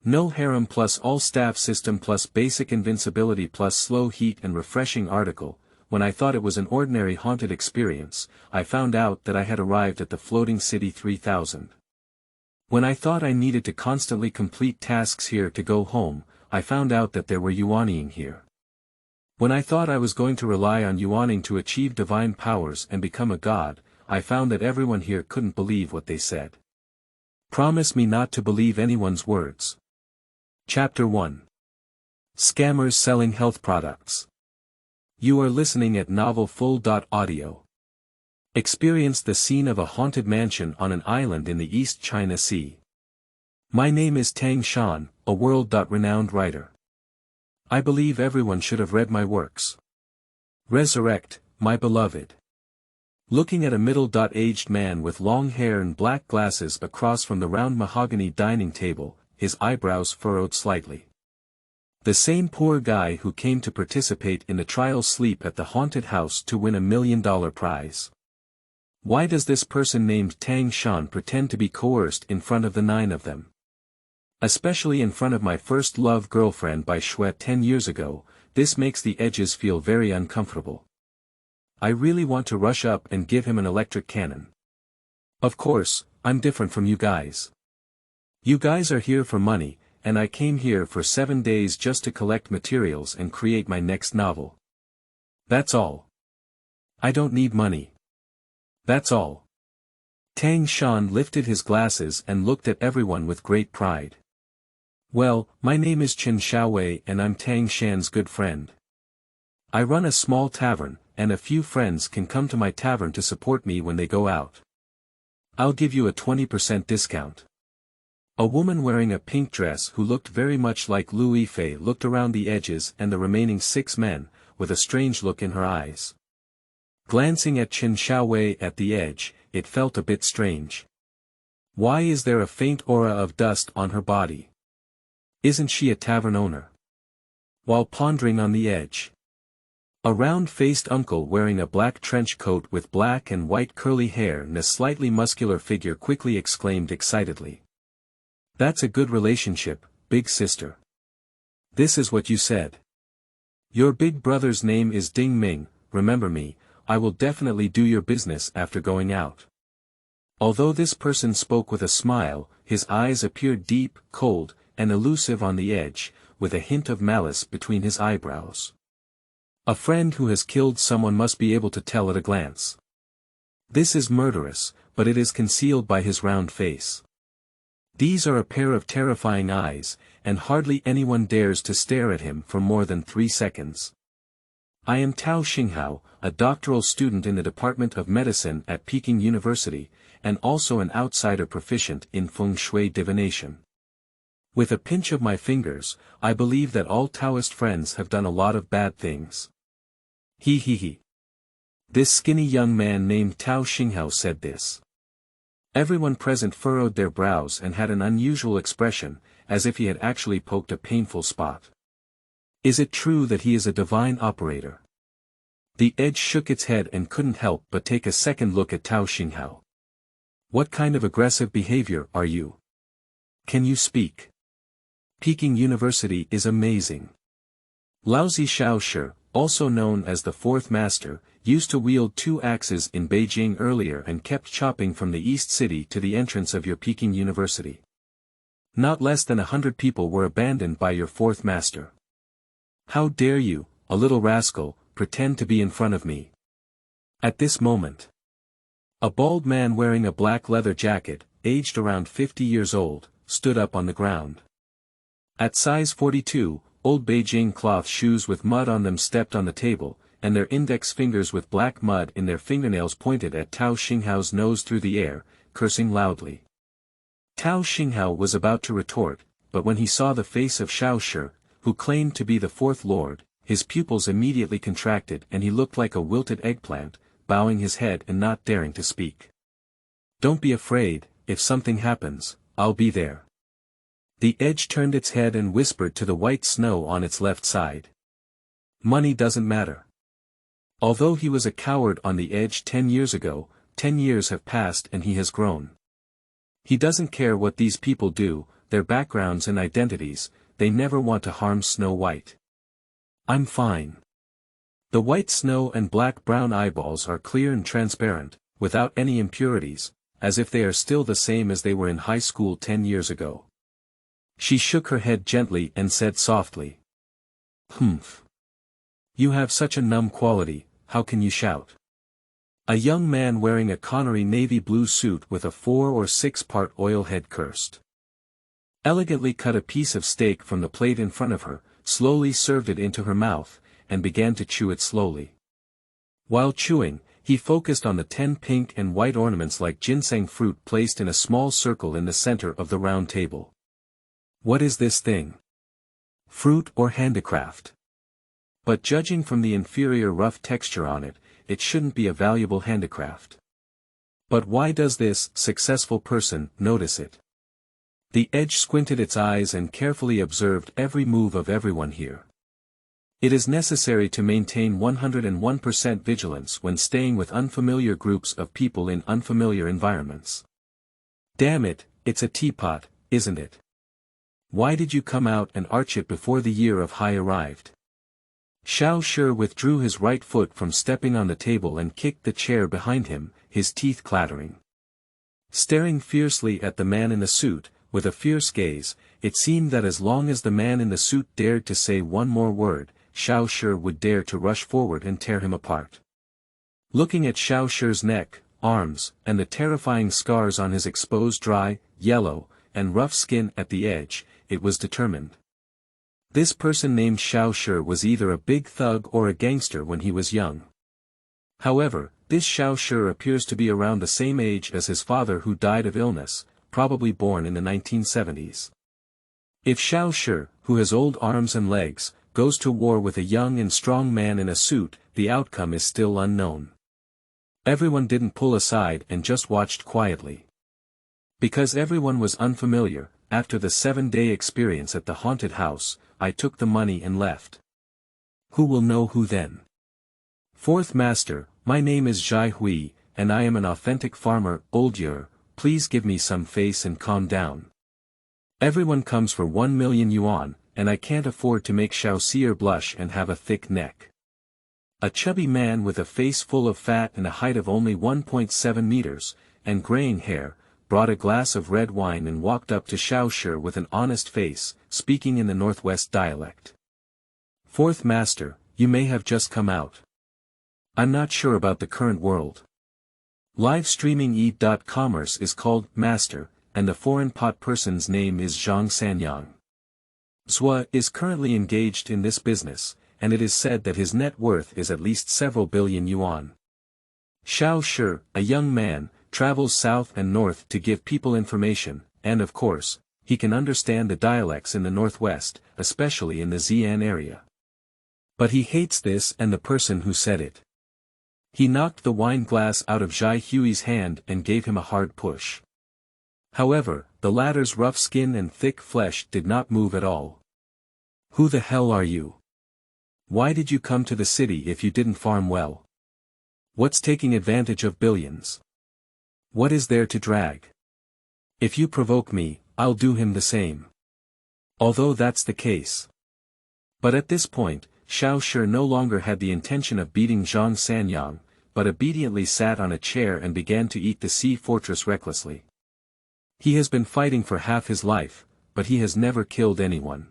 No harem+All staff system+Basic invincibility+Slow heat and refreshing article. When I thought it was an ordinary haunted experience, I found out that I had arrived at the floating city 3000. When I thought I needed to constantly complete tasks here to go home, I found out that there were Yuanying here. When I thought I was going to rely on Yuanying to achieve divine powers and become a god, I found that everyone here couldn't believe what they said. Promise me not to believe anyone's words. Chapter 1. Scammers selling health products. You are listening at novelfull.audio. Experience the scene of a haunted mansion on an island in the East China Sea. My name is Tang Shan, a world-renowned writer. I believe everyone should have read my works. Resurrect, my beloved. Looking at a middle-aged man with long hair and black glasses across from the round mahogany dining table, his eyebrows furrowed slightly. The same poor guy who came to participate in the trial sleep at the haunted house to win $1 million prize. Why does this person named Tang Shan pretend to be coerced in front of the 9 of them? Especially in front of my first love girlfriend by Shui 10 years ago, this makes the edges feel very uncomfortable. I really want to rush up and give him an electric cannon. Of course, I'm different from you guys. You guys are here for money, and I came here for 7 days just to collect materials and create my next novel. That's all. I don't need money. That's all. Tang Shan lifted his glasses and looked at everyone with great pride. Well, my name is Chen Xiaowei and I'm Tang Shan's good friend. I run a small tavern, and a few friends can come to my tavern to support me when they go out. I'll give you a 20% discount. A woman wearing a pink dress who looked very much like Lu Yifei looked around the edges and the remaining 6 men, with a strange look in her eyes. Glancing at Chen Xiaowei at the edge, it felt a bit strange. Why is there a faint aura of dust on her body? Isn't she a tavern owner? While pondering on the edge, a round-faced uncle wearing a black trench coat with black and white curly hair and a slightly muscular figure quickly exclaimed excitedly. That's a good relationship, big sister. This is what you said. Your big brother's name is Ding Ming, remember me, I will definitely do your business after going out. Although this person spoke with a smile, his eyes appeared deep, cold, and elusive on the edge, with a hint of malice between his eyebrows. A friend who has killed someone must be able to tell at a glance. This is murderous, but it is concealed by his round face. These are a pair of terrifying eyes, and hardly anyone dares to stare at him for more than 3 seconds. I am Tao Xinghao, a doctoral student in the Department of Medicine at Peking University, and also an outsider proficient in feng shui divination. With a pinch of my fingers, I believe that all Taoist friends have done a lot of bad things. He. This skinny young man named Tao Xinghao said this. Everyone present furrowed their brows and had an unusual expression, as if he had actually poked a painful spot. Is it true that he is a divine operator? The edge shook its head and couldn't help but take a second look at Tao Xinghao. What kind of aggressive behavior are you? Can you speak? Peking University is amazing. Laozi Shaoshi, also known as the Fourth Master, used to wield 2 axes in Beijing earlier and kept chopping from the East City to the entrance of your Peking University. Not less than 100 people were abandoned by your Fourth Master. How dare you, a little rascal, pretend to be in front of me? At this moment, a bald man wearing a black leather jacket, aged around 50 years old, stood up on the ground. At size 42, old Beijing cloth shoes with mud on them stepped on the table, and their index fingers with black mud in their fingernails pointed at Tao Xinghao's nose through the air, cursing loudly. Tao Xinghao was about to retort, but when he saw the face of Shaoshi, who claimed to be the Fourth Lord, his pupils immediately contracted and he looked like a wilted eggplant, bowing his head and not daring to speak. Don't be afraid, if something happens, I'll be there. The edge turned its head and whispered to the white snow on its left side. Money doesn't matter. Although he was a coward on the edge 10 years ago, 10 years have passed and he has grown. He doesn't care what these people do, their backgrounds and identities, they never want to harm Snow White. I'm fine. The white snow and black-brown eyeballs are clear and transparent, without any impurities, as if they are still the same as they were in high school 10 years ago. She shook her head gently and said softly. Humph. You have such a numb quality, how can you shout? A young man wearing a Connery navy blue suit with a 4 or 6-part oil head cursed. Elegantly cut a piece of steak from the plate in front of her, slowly served it into her mouth, and began to chew it slowly. While chewing, he focused on the 10 pink and white ornaments like ginseng fruit placed in a small circle in the center of the round table. What is this thing? Fruit or handicraft? But judging from the inferior rough texture on it, it shouldn't be a valuable handicraft. But why does this successful person notice it? The edge squinted its eyes and carefully observed every move of everyone here. It is necessary to maintain 101% vigilance when staying with unfamiliar groups of people in unfamiliar environments. Damn it, it's a teapot, isn't it? Why did you come out and arch it before the year of high arrived? Xiao Shi withdrew his right foot from stepping on the table and kicked the chair behind him, his teeth clattering. Staring fiercely at the man in the suit, with a fierce gaze, it seemed that as long as the man in the suit dared to say one more word, Xiao Shi would dare to rush forward and tear him apart. Looking at Xiao Shi's neck, arms, and the terrifying scars on his exposed dry, yellow, and rough skin at the edge, it was determined. This person named Xiao Shi was either a big thug or a gangster when he was young. However, this Xiao Shi appears to be around the same age as his father who died of illness, probably born in the 1970s. If Xiao Shi, who has old arms and legs, goes to war with a young and strong man in a suit, the outcome is still unknown. Everyone didn't pull aside and just watched quietly. Because everyone was unfamiliar, after the 7-day experience at the haunted house, I took the money and left. Who will know who then? Fourth Master, my name is Zhai Hui, and I am an authentic farmer, old year, please give me some face and calm down. Everyone comes for 1 million yuan, and I can't afford to make Xiao Xi blush and have a thick neck. A chubby man with a face full of fat and a height of only 1.7 meters, and graying hair, brought a glass of red wine and walked up to Xiao Shi with an honest face, speaking in the Northwest dialect. Fourth Master, you may have just come out. I'm not sure about the current world. Live streaming e.commerce is called Master, and the foreign pot person's name is Zhang Sanyang. Zhua is currently engaged in this business, and it is said that his net worth is at least several billion yuan. Xiao Shi, a young man, travels south and north to give people information, and of course, he can understand the dialects in the Northwest, especially in the Xi'an area. But he hates this and the person who said it. He knocked the wine glass out of Zhai Hui's hand and gave him a hard push. However, the latter's rough skin and thick flesh did not move at all. Who the hell are you? Why did you come to the city if you didn't farm well? What's taking advantage of billions? What is there to drag? If you provoke me, I'll do him the same. Although that's the case. But at this point, Xiao Shi no longer had the intention of beating Zhang Sanyang, but obediently sat on a chair and began to eat the sea fortress recklessly. He has been fighting for half his life, but he has never killed anyone.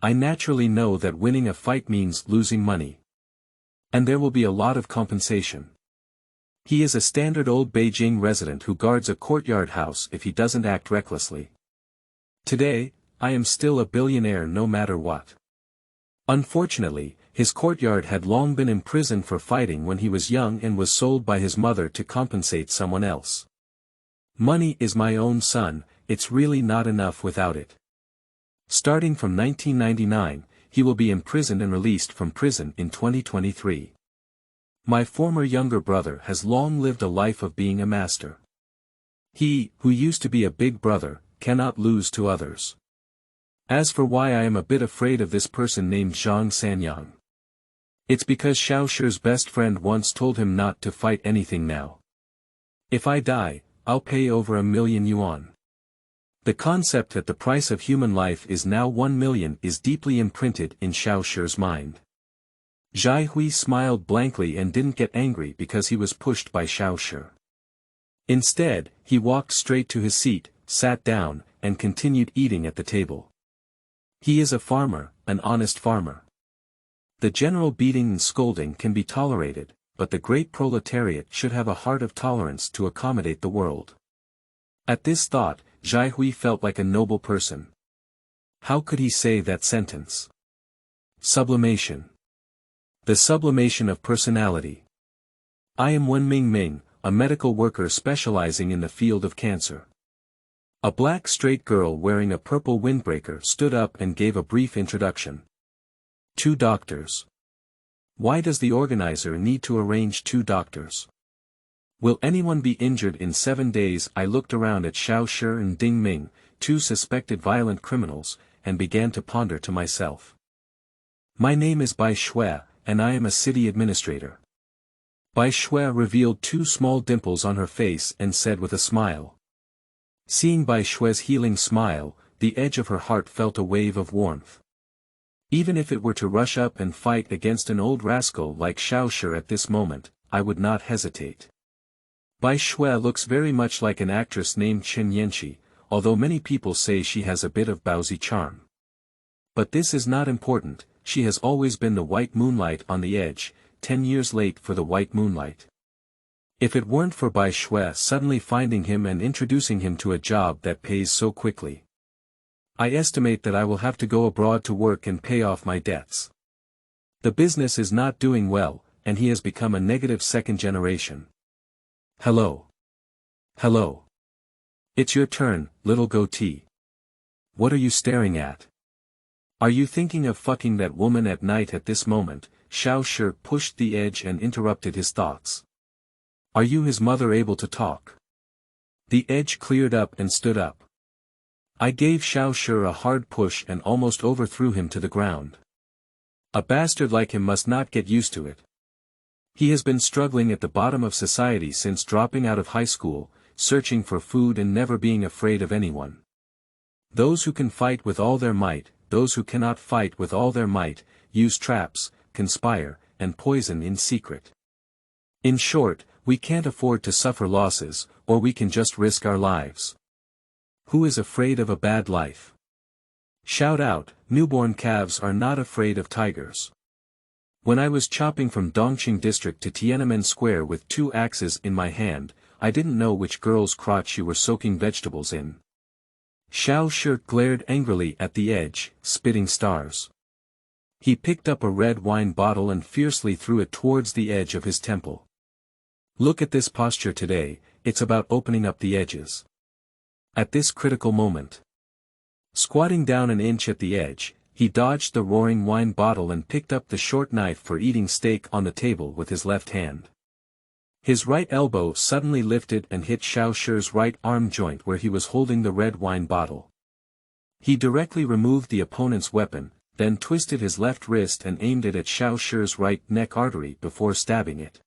I naturally know that winning a fight means losing money. And there will be a lot of compensation. He is a standard old Beijing resident who guards a courtyard house if he doesn't act recklessly. Today, I am still a billionaire no matter what. Unfortunately, his courtyard had long been imprisoned for fighting when he was young and was sold by his mother to compensate someone else. Money is my own son, it's really not enough without it. Starting from 1999, he will be imprisoned and released from prison in 2023. My former younger brother has long lived a life of being a master. He, who used to be a big brother, cannot lose to others. As for why I am a bit afraid of this person named Zhang Sanyang. It's because Xiao Shi's best friend once told him not to fight anything now. If I die, I'll pay over 1 million yuan. The concept that the price of human life is now 1 million is deeply imprinted in Xiao Shi's mind. Zhai Hui smiled blankly and didn't get angry because he was pushed by Xiao Shi. Instead, he walked straight to his seat, sat down, and continued eating at the table. He is a farmer, an honest farmer. The general beating and scolding can be tolerated, but the great proletariat should have a heart of tolerance to accommodate the world. At this thought, Zhai Hui felt like a noble person. How could he say that sentence? Sublimation. The sublimation of personality. I am Ming, a medical worker specializing in the field of cancer. A black straight girl wearing a purple windbreaker stood up and gave a brief introduction. 2 doctors. Why does the organizer need to arrange 2 doctors? Will anyone be injured in 7 days? I looked around at Xiao Shi and Ding Ming, 2 suspected violent criminals, and began to ponder to myself. My name is Bai Shui, and I am a city administrator. Bai Shui revealed 2 small dimples on her face and said with a smile. Seeing Bai Shui's healing smile, the edge of her heart felt a wave of warmth. Even if it were to rush up and fight against an old rascal like Xiao Shi at this moment, I would not hesitate. Bai Shui looks very much like an actress named Chen Yanxi, although many people say she has a bit of Baozi charm. But this is not important, she has always been the white moonlight on the edge, 10 years late for the white moonlight. If it weren't for Bai Shui suddenly finding him and introducing him to a job that pays so quickly. I estimate that I will have to go abroad to work and pay off my debts. The business is not doing well, and he has become a negative 2nd generation. Hello. Hello. It's your turn, little goatee. What are you staring at? Are you thinking of fucking that woman at night? At this moment, Xiao Shi pushed the edge and interrupted his thoughts. Are you his mother able to talk? The edge cleared up and stood up. I gave Xiao Shi a hard push and almost overthrew him to the ground. A bastard like him must not get used to it. He has been struggling at the bottom of society since dropping out of high school, searching for food and never being afraid of anyone. Those who can fight with all their might, those who cannot fight with all their might, use traps, conspire, and poison in secret. In short, we can't afford to suffer losses, or we can just risk our lives. Who is afraid of a bad life? Shout out, newborn calves are not afraid of tigers. When I was chopping from Dongqing district to Tiananmen Square with 2 axes in my hand, I didn't know which girl's crotch you were soaking vegetables in. Xiao Shi glared angrily at the edge, spitting stars. He picked up a red wine bottle and fiercely threw it towards the edge of his temple. Look at this posture today, it's about opening up the edges. At this critical moment, squatting down an inch at the edge, he dodged the roaring wine bottle and picked up the short knife for eating steak on the table with his left hand. His right elbow suddenly lifted and hit Xiao Shi's right arm joint where he was holding the red wine bottle. He directly removed the opponent's weapon, then twisted his left wrist and aimed it at Xiao Shi's right neck artery before stabbing it.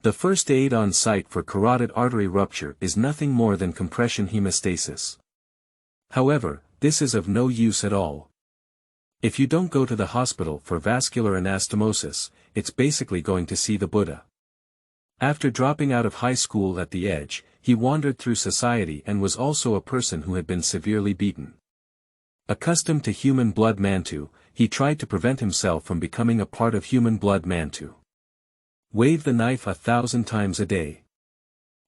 The first aid on site for carotid artery rupture is nothing more than compression hemostasis. However, this is of no use at all. If you don't go to the hospital for vascular anastomosis, it's basically going to see the Buddha. After dropping out of high school at the edge, he wandered through society and was also a person who had been severely beaten. Accustomed to human blood Mantu, he tried to prevent himself from becoming a part of human blood Mantu. Wave the knife 1,000 times a day.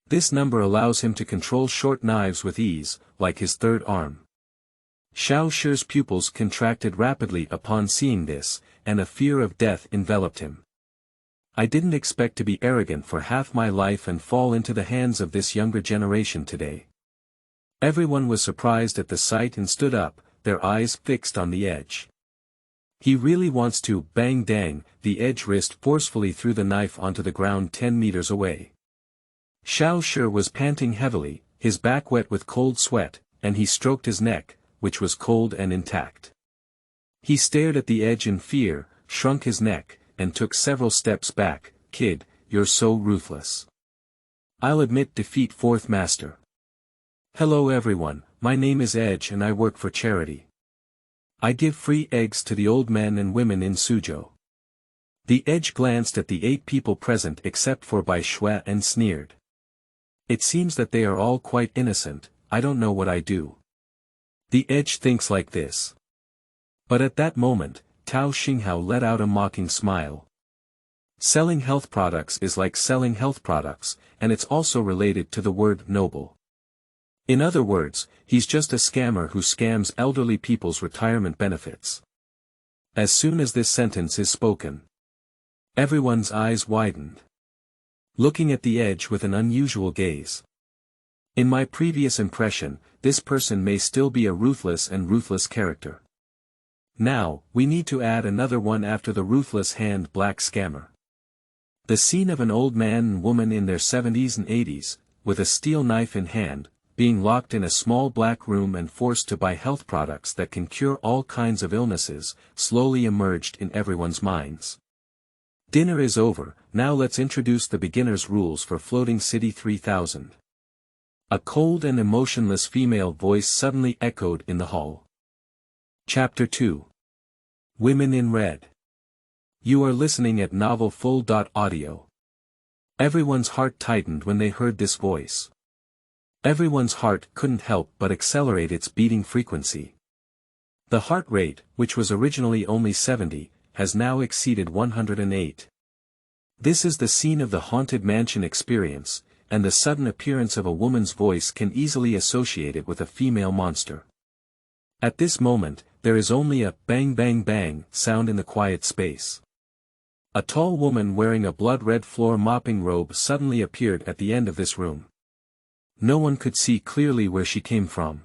This number allows him to control short knives with ease, like his third arm. Xiao Shi's pupils contracted rapidly upon seeing this, and a fear of death enveloped him. I didn't expect to be arrogant for half my life and fall into the hands of this younger generation today. Everyone was surprised at the sight and stood up, their eyes fixed on the edge. He really wants to bang dang, the edge wrist forcefully threw the knife onto the ground 10 meters away. Xiao Shi was panting heavily, his back wet with cold sweat, and he stroked his neck, which was cold and intact. He stared at the edge in fear, shrunk his neck, and took several steps back. Kid, you're so ruthless. I'll admit defeat, fourth master. Hello everyone, my name is Edge and I work for charity. I give free eggs to the old men and women in Suzhou. The Edge glanced at the 8 people present except for Bai Shui and sneered. It seems that they are all quite innocent, I don't know what I do. The Edge thinks like this. But at that moment, Tao Xinghao let out a mocking smile. Selling health products is like selling health products, and it's also related to the word noble. In other words, he's just a scammer who scams elderly people's retirement benefits. As soon as this sentence is spoken, everyone's eyes widened, looking at the Edge with an unusual gaze. In my previous impression, this person may still be a ruthless character. Now, we need to add another one after the ruthless hand black scammer. The scene of an old man and woman in their 70s and 80s, with a steel knife in hand, being locked in a small black room and forced to buy health products that can cure all kinds of illnesses, slowly emerged in everyone's minds. Dinner is over, now let's introduce the beginner's rules for Floating City 3000. A cold and emotionless female voice suddenly echoed in the hall. Chapter 2. Women in Red. You are listening at Novel Full.audio. Everyone's heart tightened when they heard this voice. Everyone's heart couldn't help but accelerate its beating frequency. The heart rate, which was originally only 70, has now exceeded 108. This is the scene of the Haunted Mansion experience, and the sudden appearance of a woman's voice can easily associate it with a female monster. At this moment, there is only a bang bang bang sound in the quiet space. A tall woman wearing a blood-red floor mopping robe suddenly appeared at the end of this room. No one could see clearly where she came from.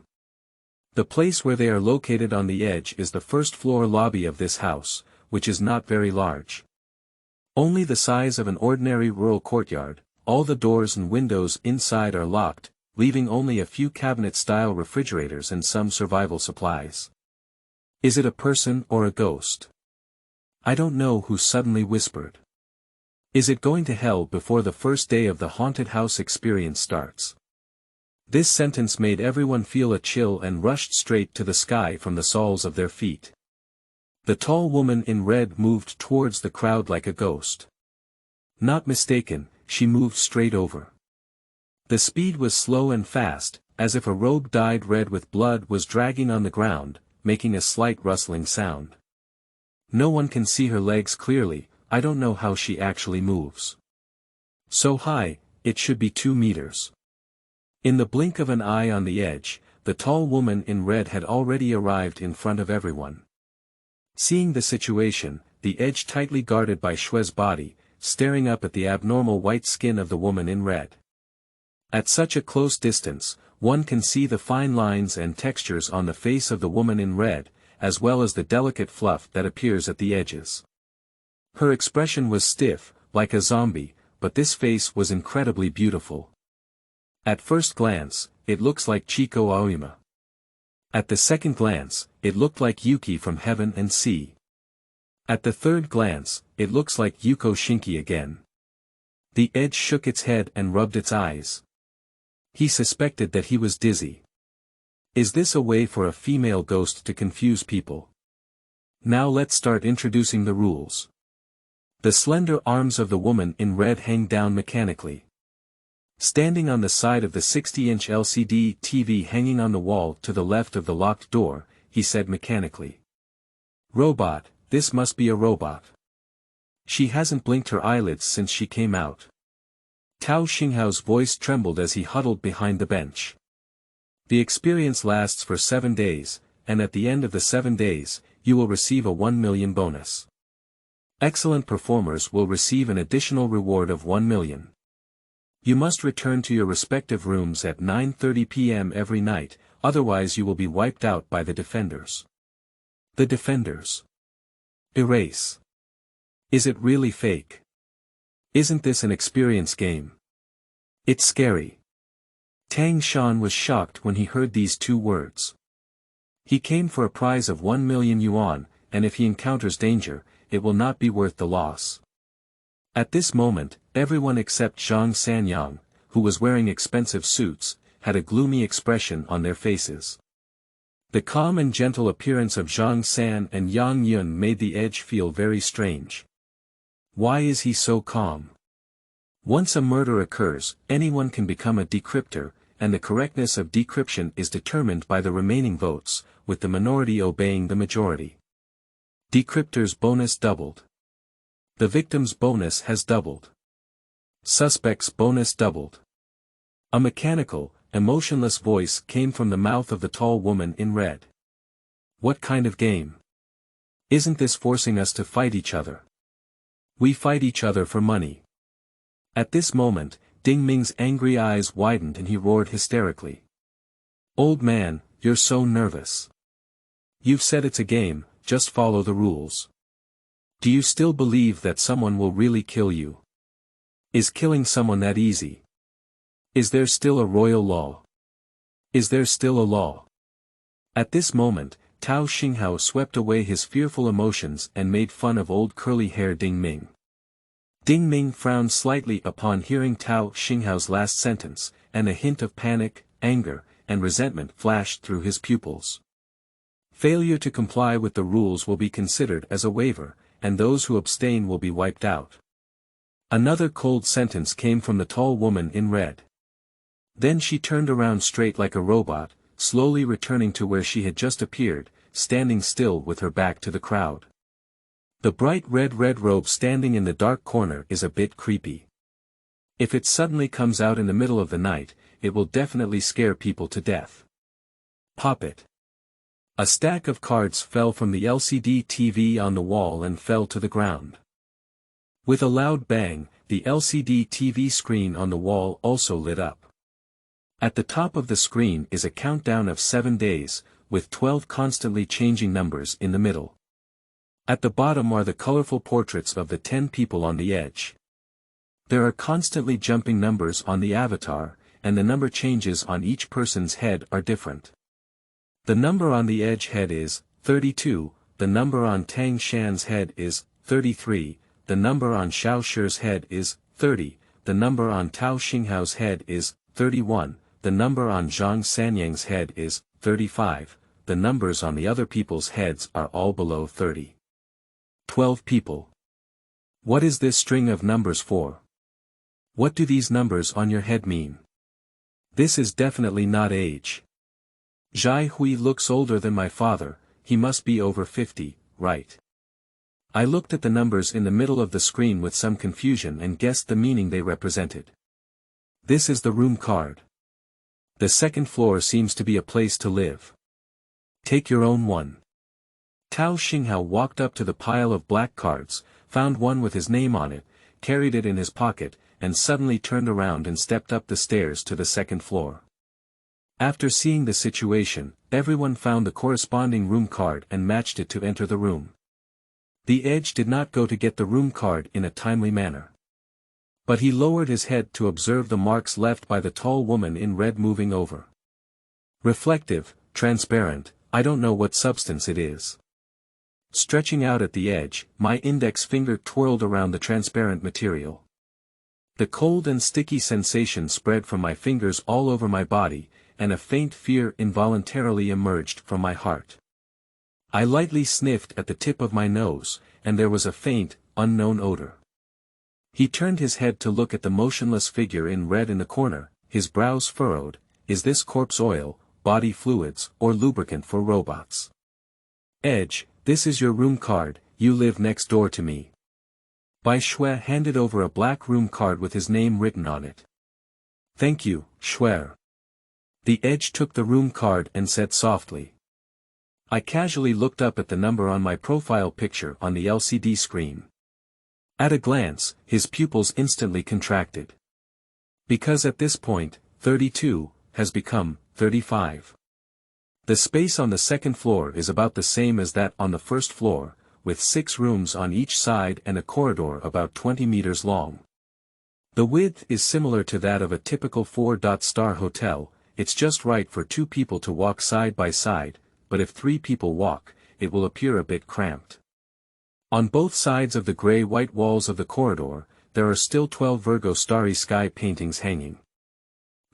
The place where they are located on the Edge is the first-floor lobby of this house, which is not very large. Only the size of an ordinary rural courtyard, all the doors and windows inside are locked, leaving only a few cabinet-style refrigerators and some survival supplies. Is it a person or a ghost? I don't know who suddenly whispered. Is it going to hell before the first day of the haunted house experience starts? This sentence made everyone feel a chill and rushed straight to the sky from the soles of their feet. The tall woman in red moved towards the crowd like a ghost. Not mistaken, she moved straight over. The speed was slow and fast, as if a robe dyed red with blood was dragging on the ground, making a slight rustling sound. No one can see her legs clearly, I don't know how she actually moves. So high, it should be 2 meters. In the blink of an eye on the Edge, the tall woman in red had already arrived in front of everyone. Seeing the situation, the Edge tightly guarded by Shui's body, staring up at the abnormal white skin of the woman in red. At such a close distance, one can see the fine lines and textures on the face of the woman in red, as well as the delicate fluff that appears at the edges. Her expression was stiff, like a zombie, but this face was incredibly beautiful. At first glance, it looks like Chiko Aoyama. At the second glance, it looked like Yuki from Heaven and Sea. At the third glance, it looks like Yuko Shinki again. The Edge shook its head and rubbed its eyes. He suspected that he was dizzy. Is this a way for a female ghost to confuse people? Now let's start introducing the rules. The slender arms of the woman in red hang down mechanically. Standing on the side of the 60-inch LCD TV hanging on the wall to the left of the locked door, he said mechanically. Robot, this must be a robot. She hasn't blinked her eyelids since she came out. Tao Xinghao's voice trembled as he huddled behind the bench. The experience lasts for 7 days, and at the end of the 7 days, you will receive a 1 million bonus. Excellent performers will receive an additional reward of 1 million. You must return to your respective rooms at 9:30 p.m. every night, otherwise you will be wiped out by the defenders. The defenders. Erase. Is it really fake? Isn't this an experience game? It's scary. Tang Shan was shocked when he heard these 2 words. He came for a prize of 1 million yuan, and if he encounters danger, it will not be worth the loss. At this moment, everyone except Zhang Sanyang, who was wearing expensive suits, had a gloomy expression on their faces. The calm and gentle appearance of Zhang San and Yang Yun made the edge feel very strange. Why is he so calm? Once a murder occurs, anyone can become a decryptor, and the correctness of decryption is determined by the remaining votes, with the minority obeying the majority. Decryptor's bonus doubled. The victim's bonus has doubled. Suspect's bonus doubled. A mechanical, emotionless voice came from the mouth of the tall woman in red. What kind of game? Isn't this forcing us to fight each other? We fight each other for money. At this moment, Ding Ming's angry eyes widened and he roared hysterically. Old man, you're so nervous. You've said it's a game, just follow the rules. Do you still believe that someone will really kill you? Is killing someone that easy? Is there still a royal law? Is there still a law? At this moment, Tao Xinghao swept away his fearful emotions and made fun of old curly-haired Ding Ming. Ding Ming frowned slightly upon hearing Tao Xinghao's last sentence, and a hint of panic, anger, and resentment flashed through his pupils. Failure to comply with the rules will be considered as a waiver, and those who abstain will be wiped out. Another cold sentence came from the tall woman in red. Then she turned around straight like a robot, slowly returning to where she had just appeared, standing still with her back to the crowd. The bright red robe standing in the dark corner is a bit creepy. If it suddenly comes out in the middle of the night, it will definitely scare people to death. Pop it. A stack of cards fell from the LCD TV on the wall and fell to the ground. With a loud bang, the LCD TV screen on the wall also lit up. At the top of the screen is a countdown of 7 days, with 12 constantly changing numbers in the middle. At the bottom are the colorful portraits of the 10 people on the edge. There are constantly jumping numbers on the avatar, and the number changes on each person's head are different. The number on the edge head is 32, the number on Tang Shan's head is 33, the number on Xiao Shi's head is 30, the number on Tao Xinghao's head is 31, the number on Zhang Sanyang's head is 35, the numbers on the other people's heads are all below 30. 12 people. What is this string of numbers for? What do these numbers on your head mean? This is definitely not age. Zhai Hui looks older than my father, he must be over 50, right? I looked at the numbers in the middle of the screen with some confusion and guessed the meaning they represented. This is the room card. The second floor seems to be a place to live. Take your own one. Tao Xinghao walked up to the pile of black cards, found one with his name on it, carried it in his pocket, and suddenly turned around and stepped up the stairs to the second floor. After seeing the situation, everyone found the corresponding room card and matched it to enter the room. The edge did not go to get the room card in a timely manner. But he lowered his head to observe the marks left by the tall woman in red moving over. Reflective, transparent, I don't know what substance it is. Stretching out at the edge, my index finger twirled around the transparent material. The cold and sticky sensation spread from my fingers all over my body, and a faint fear involuntarily emerged from my heart. I lightly sniffed at the tip of my nose, and there was a faint, unknown odor. He turned his head to look at the motionless figure in red in the corner, his brows furrowed. Is this corpse oil, body fluids, or lubricant for robots? Edge, this is your room card, you live next door to me. Bai Shui handed over a black room card with his name written on it. Thank you, Shui. The edge took the room card and said softly. I casually looked up at the number on my profile picture on the LCD screen. At a glance, his pupils instantly contracted. Because at this point, 32, has become 35. The space on the second floor is about the same as that on the first floor, with 6 rooms on each side and a corridor about 20 meters long. The width is similar to that of a typical 4-star hotel, it's just right for 2 people to walk side by side, but if 3 people walk, it will appear a bit cramped. On both sides of the gray-white walls of the corridor, there are still 12 Virgo starry sky paintings hanging.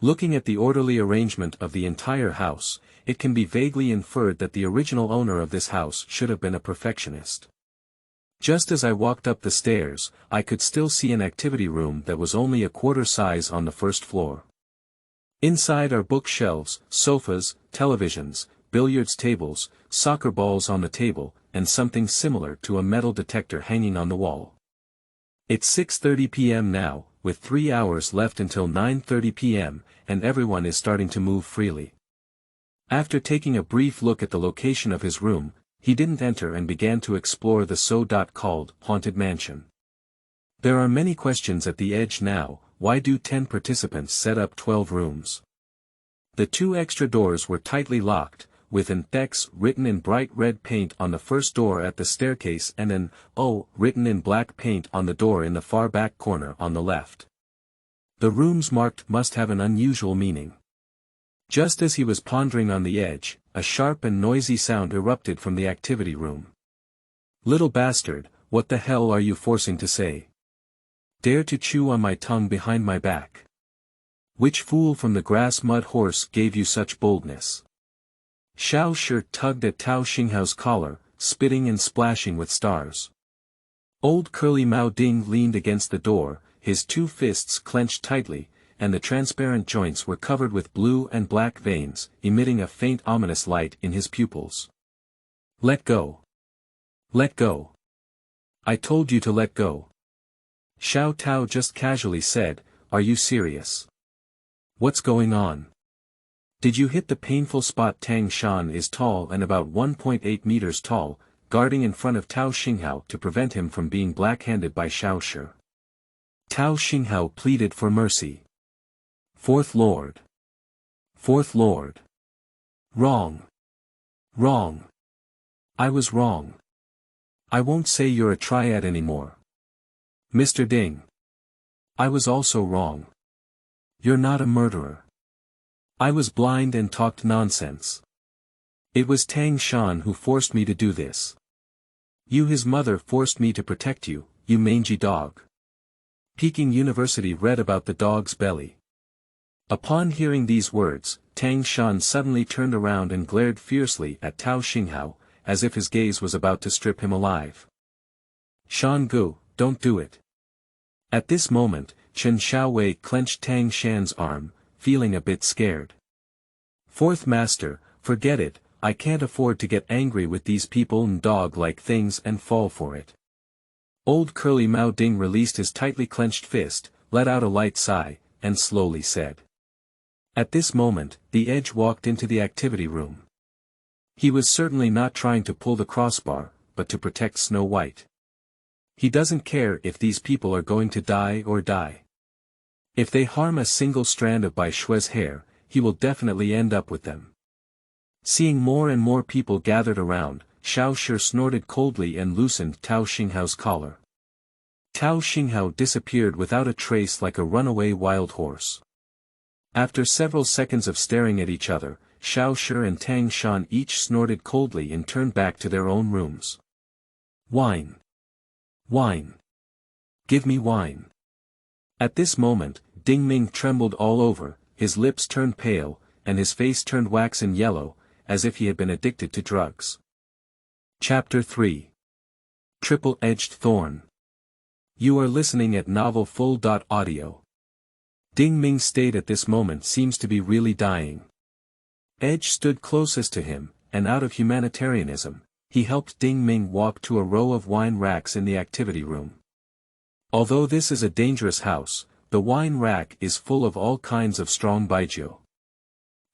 Looking at the orderly arrangement of the entire house, it can be vaguely inferred that the original owner of this house should have been a perfectionist. Just as I walked up the stairs, I could still see an activity room that was only a quarter size on the first floor. Inside are bookshelves, sofas, televisions, billiards tables, soccer balls on the table, and something similar to a metal detector hanging on the wall. It's 6:30 p.m. now, with 3 hours left until 9:30 p.m., and everyone is starting to move freely. After taking a brief look at the location of his room, he didn't enter and began to explore the so-called haunted mansion. There are many questions at the edge now. Why do 10 participants set up 12 rooms? The 2 extra doors were tightly locked, with an X written in bright red paint on the first door at the staircase and an O written in black paint on the door in the far back corner on the left. The rooms marked must have an unusual meaning. Just as he was pondering on the edge, a sharp and noisy sound erupted from the activity room. "Little bastard, what the hell are you forcing to say? Dare to chew on my tongue behind my back? Which fool from the grass mud horse gave you such boldness?" Xiao Shi tugged at Tao Xinghao's collar, spitting and splashing with stars. Old Curly Mao Ding leaned against the door, his 2 fists clenched tightly, and the transparent joints were covered with blue and black veins, emitting a faint ominous light in his pupils. "Let go. Let go. I told you to let go." Xiao Tao just casually said, "Are you serious? What's going on? Did you hit the painful spot?" Tang Shan is tall and about 1.8 meters tall, guarding in front of Tao Xinghao to prevent him from being black-handed by Xiao Shi. Tao Xinghao pleaded for mercy. "Fourth Lord. Fourth Lord. Wrong. Wrong. I was wrong. I won't say you're a triad anymore. Mr. Ding. I was also wrong. You're not a murderer. I was blind and talked nonsense. It was Tang Shan who forced me to do this. You, his mother, forced me to protect you, you mangy dog." Peking University read about the dog's belly. Upon hearing these words, Tang Shan suddenly turned around and glared fiercely at Tao Xinghao, as if his gaze was about to strip him alive. "Shan Gu, don't do it." At this moment, Chen Xiaowei clenched Tang Shan's arm, feeling a bit scared. "Fourth Master, forget it, I can't afford to get angry with these people and dog-like things and fall for it." Old Curly Mao Ding released his tightly clenched fist, let out a light sigh, and slowly said. At this moment, the Edge walked into the activity room. He was certainly not trying to pull the crossbar, but to protect Snow White. He doesn't care if these people are going to die or die. If they harm a single strand of Bai Shui's hair, he will definitely end up with them. Seeing more and more people gathered around, Xiao Shi snorted coldly and loosened Tao Xinghao's collar. Tao Xinghao disappeared without a trace like a runaway wild horse. After several seconds of staring at each other, Xiao Shi and Tang Shan each snorted coldly and turned back to their own rooms. "Wine. Wine. Give me wine." At this moment, Ding Ming trembled all over, his lips turned pale, and his face turned waxen yellow, as if he had been addicted to drugs. Chapter 3. Triple-Edged Thorn. You are listening at novelfull.audio. Ding Ming's state at this moment seems to be really dying. Edge stood closest to him, and out of humanitarianism, he helped Ding Ming walk to a row of wine racks in the activity room. Although this is a dangerous house, the wine rack is full of all kinds of strong baijiu.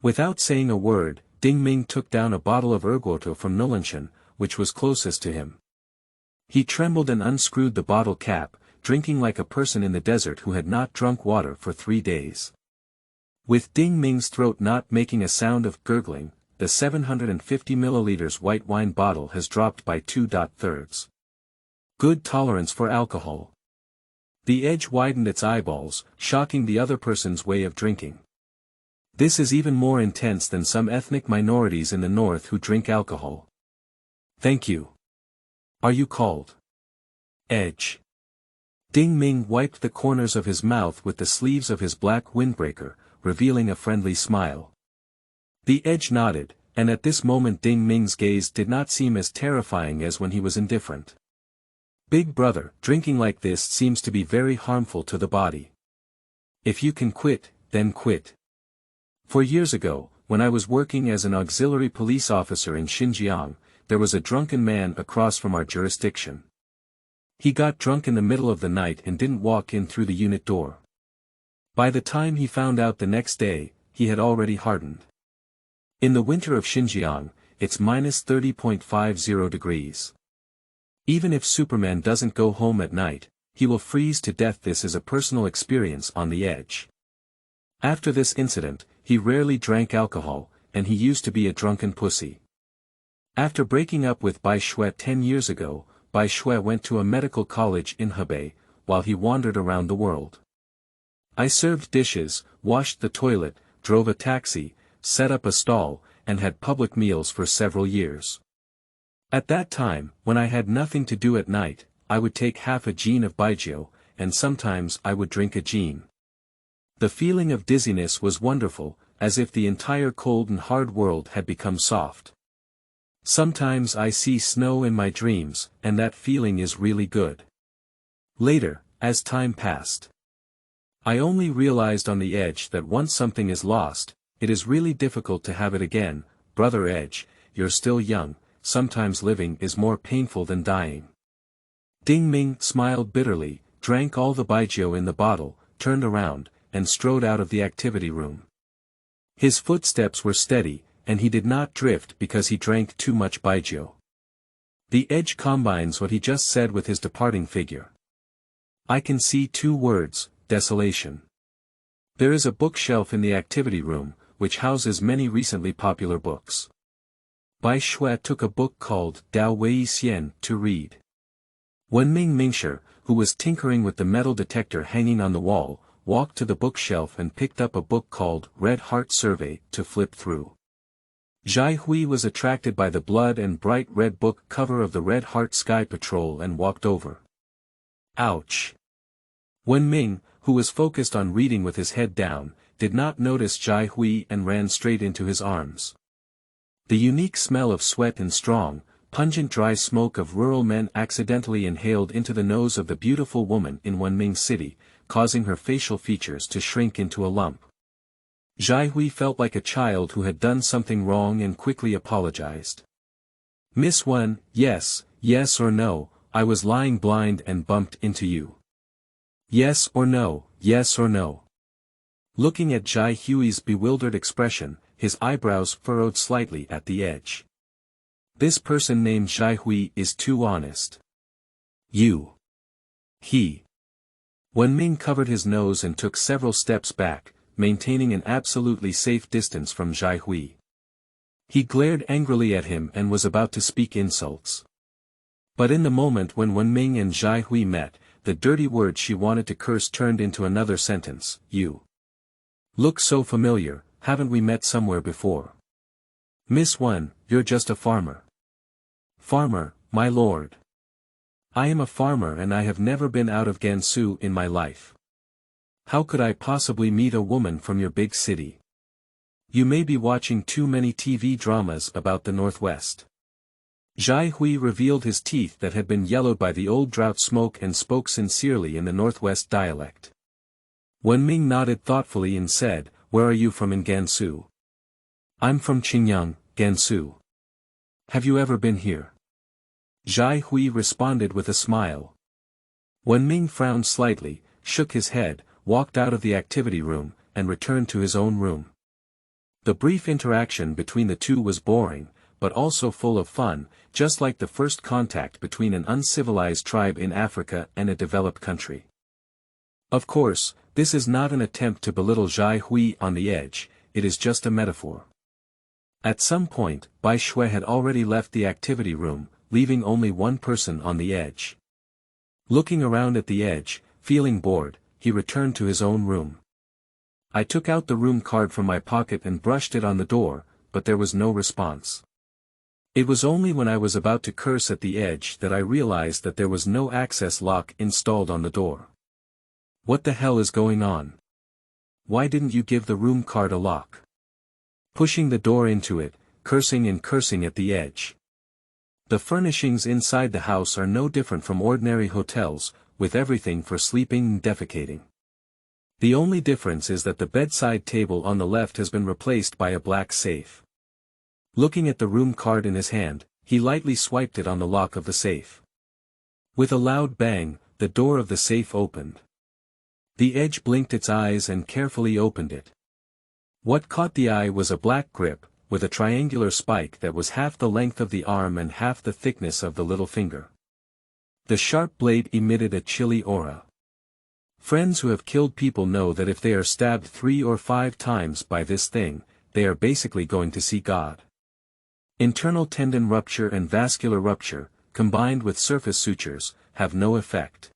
Without saying a word, Ding Ming took down a bottle of erguoto from Nulanshan, which was closest to him. He trembled and unscrewed the bottle cap, drinking like a person in the desert who had not drunk water for 3 days. With Ding Ming's throat not making a sound of gurgling, the 750 milliliters white wine bottle has dropped by 2/3. Good tolerance for alcohol. The Edge widened its eyeballs, shocking the other person's way of drinking. This is even more intense than some ethnic minorities in the north who drink alcohol. Thank you. Are you called Edge? Ding Ming wiped the corners of his mouth with the sleeves of his black windbreaker, revealing a friendly smile. The Edge nodded, and at this moment Ding Ming's gaze did not seem as terrifying as when he was indifferent. Big brother, drinking like this seems to be very harmful to the body. If you can quit, then quit. 4 years ago, when I was working as an auxiliary police officer in Xinjiang, there was a drunken man across from our jurisdiction. He got drunk in the middle of the night and didn't walk in through the unit door. By the time he found out the next day, he had already hardened. In the winter of Xinjiang, it's -30.50 degrees. Even if Superman doesn't go home at night, he will freeze to death. This is a personal experience on the Edge. After this incident, he rarely drank alcohol, and he used to be a drunken pussy. After breaking up with Bai Shui 10 years ago, Bai Shui went to a medical college in Hebei, while he wandered around the world. I served dishes, washed the toilet, drove a taxi, set up a stall, and had public meals for several years. At that time, when I had nothing to do at night, I would take half a jean of baijiu, and sometimes I would drink a jean. The feeling of dizziness was wonderful, as if the entire cold and hard world had become soft. Sometimes I see snow in my dreams, and that feeling is really good. Later, as time passed, I only realized on the Edge that once something is lost, it is really difficult to have it again. Brother Edge, you're still young, sometimes living is more painful than dying. Ding Ming smiled bitterly, drank all the baijiu in the bottle, turned around, and strode out of the activity room. His footsteps were steady, and he did not drift because he drank too much baijiu. The Edge combines what he just said with his departing figure. I can see 2 words, desolation. There is a bookshelf in the activity room, which houses many recently popular books. Bai Shui took a book called Dao Wei Xian to read. Yuanying Mingshi, who was tinkering with the metal detector hanging on the wall, walked to the bookshelf and picked up a book called Red Heart Survey to flip through. Zhai Hui was attracted by the blood and bright red book cover of the Red Heart Sky Patrol and walked over. Ouch! Yuanying, who was focused on reading with his head down, did not notice Zhai Hui and ran straight into his arms. The unique smell of sweat and strong, pungent dry smoke of rural men accidentally inhaled into the nose of the beautiful woman in Yuanying City, causing her facial features to shrink into a lump. Zhai Hui felt like a child who had done something wrong and quickly apologized. Miss Wen, yes or no, I was lying blind and bumped into you. Yes or no, yes or no. Looking at Zhai Hui's bewildered expression, his eyebrows furrowed slightly at the Edge. This person named Zhai Hui is too honest. You. He. Yuanying covered his nose and took several steps back, maintaining an absolutely safe distance from Zhai Hui. He glared angrily at him and was about to speak insults. But in the moment when Yuanying and Zhai Hui met, the dirty word she wanted to curse turned into another sentence, you. Look so familiar, haven't we met somewhere before? Miss Wen, you're just a farmer. Farmer, my lord. I am a farmer and I have never been out of Gansu in my life. How could I possibly meet a woman from your big city? You may be watching too many TV dramas about the Northwest. Zhai Hui revealed his teeth that had been yellowed by the old drought smoke and spoke sincerely in the Northwest dialect. Yuanying nodded thoughtfully and said, Where are you from in Gansu? I'm from Qingyang, Gansu. Have you ever been here? Zhai Hui responded with a smile. Yuanying frowned slightly, shook his head, walked out of the activity room, and returned to his own room. The brief interaction between the two was boring, but also full of fun, just like the first contact between an uncivilized tribe in Africa and a developed country. Of course, this is not an attempt to belittle Zhai Hui on the Edge, it is just a metaphor. At some point, Bai Shui had already left the activity room, leaving only one person on the Edge. Looking around at the Edge, feeling bored, he returned to his own room. I took out the room card from my pocket and brushed it on the door, but there was no response. It was only when I was about to curse at the Edge that I realized that there was no access lock installed on the door. What the hell is going on? Why didn't you give the room card a lock? Pushing the door into it, cursing and cursing at the edge. The furnishings inside the house are no different from ordinary hotels, with everything for sleeping and defecating. The only difference is that the bedside table on the left has been replaced by a black safe. Looking at the room card in his hand, he lightly swiped it on the lock of the safe. With a loud bang, the door of the safe opened. The edge blinked its eyes and carefully opened it. What caught the eye was a black grip, with a triangular spike that was half the length of the arm and half the thickness of the little finger. The sharp blade emitted a chilly aura. Friends who have killed people know that if they are stabbed 3 or 5 times by this thing, they are basically going to see God. Internal tendon rupture and vascular rupture, combined with surface sutures, have no effect.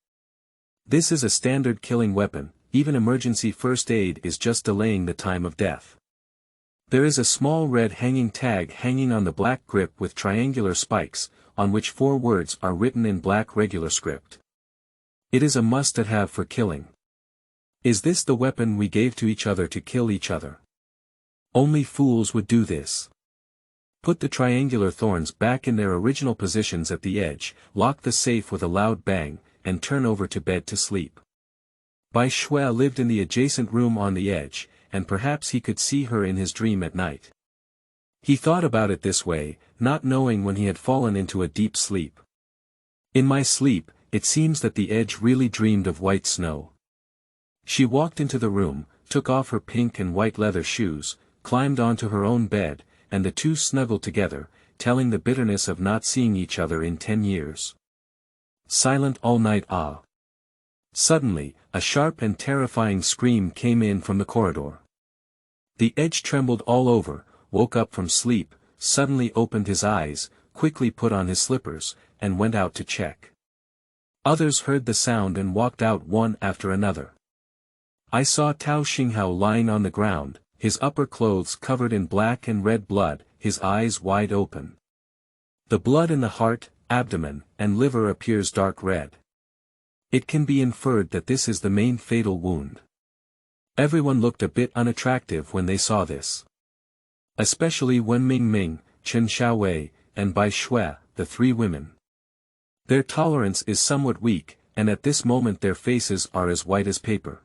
This is a standard killing weapon, even emergency first aid is just delaying the time of death. There is a small red hanging tag hanging on the black grip with triangular spikes, on which 4 words are written in black regular script. It is a must-have for killing. Is this the weapon we gave to each other to kill each other? Only fools would do this. Put the triangular thorns back in their original positions at the edge, lock the safe with a loud bang, and turn over to bed to sleep. Bai Shui lived in the adjacent room on the edge, and perhaps he could see her in his dream at night. He thought about it this way, not knowing when he had fallen into a deep sleep. In my sleep, it seems that the edge really dreamed of white snow. She walked into the room, took off her pink and white leather shoes, climbed onto her own bed, and the two snuggled together, telling the bitterness of not seeing each other in 10 years. Silent all night. Suddenly, a sharp and terrifying scream came in from the corridor. The edge trembled all over, woke up from sleep, suddenly opened his eyes, quickly put on his slippers, and went out to check. Others heard the sound and walked out one after another. I saw Tao Xinghao lying on the ground, his upper clothes covered in black and red blood, his eyes wide open. The blood in the heart, abdomen, and liver appears dark red. It can be inferred that this is the main fatal wound. Everyone looked a bit unattractive when they saw this. Especially when Ming, Chen Xiaowei, and Bai Shui, the 3 women. Their tolerance is somewhat weak, and at this moment their faces are as white as paper.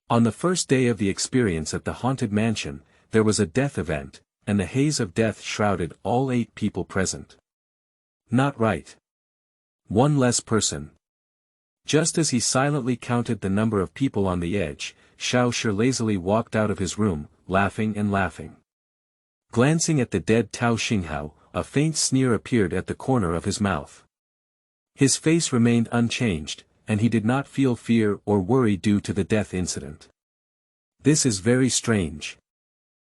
On the first day of the experience at the haunted mansion, there was a death event, and the haze of death shrouded all 8 people present. Not right. One less person. Just as he silently counted the number of people on the edge, Xiao Shi lazily walked out of his room, laughing and laughing. Glancing at the dead Tao Xinghao, a faint sneer appeared at the corner of his mouth. His face remained unchanged, and he did not feel fear or worry due to the death incident. This is very strange.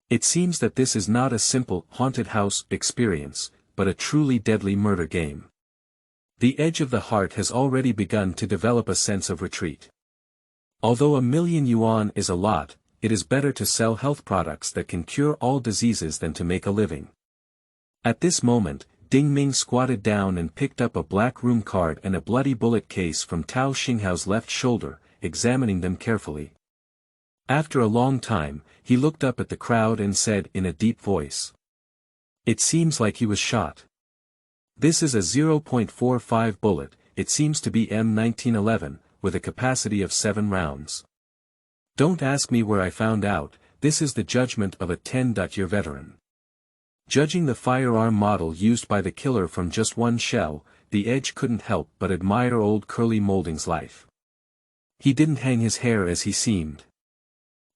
It seems that this is not a simple haunted house experience, but a truly deadly murder game. The edge of the heart has already begun to develop a sense of retreat. Although 1,000,000 yuan is a lot, it is better to sell health products that can cure all diseases than to make a living. At this moment, Ding Ming squatted down and picked up a black room card and a bloody bullet case from Tao Xinghao's left shoulder, examining them carefully. After a long time, he looked up at the crowd and said in a deep voice. It seems like he was shot. This is a 0.45 bullet, it seems to be M1911, with a capacity of 7 rounds. Don't ask me where I found out, this is the judgment of a 10-year veteran. Judging the firearm model used by the killer from just one shell, the edge couldn't help but admire old Curly Molding's life. He didn't hang his hair as he seemed.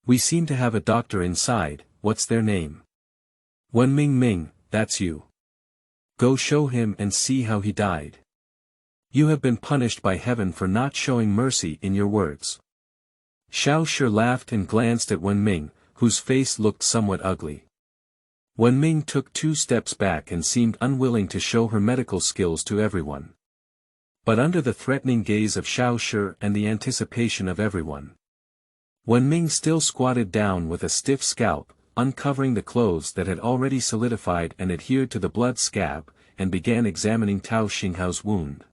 We seem to have a doctor inside, what's their name? Ming, that's you. Go show him and see how he died. You have been punished by heaven for not showing mercy in your words. Xiao Shi laughed and glanced at Ming, whose face looked somewhat ugly. Ming took 2 steps back and seemed unwilling to show her medical skills to everyone. But under the threatening gaze of Xiao Shi and the anticipation of everyone, Ming still squatted down with a stiff scalp, uncovering the clothes that had already solidified and adhered to the blood scab, and began examining Tao Xinghao's wound.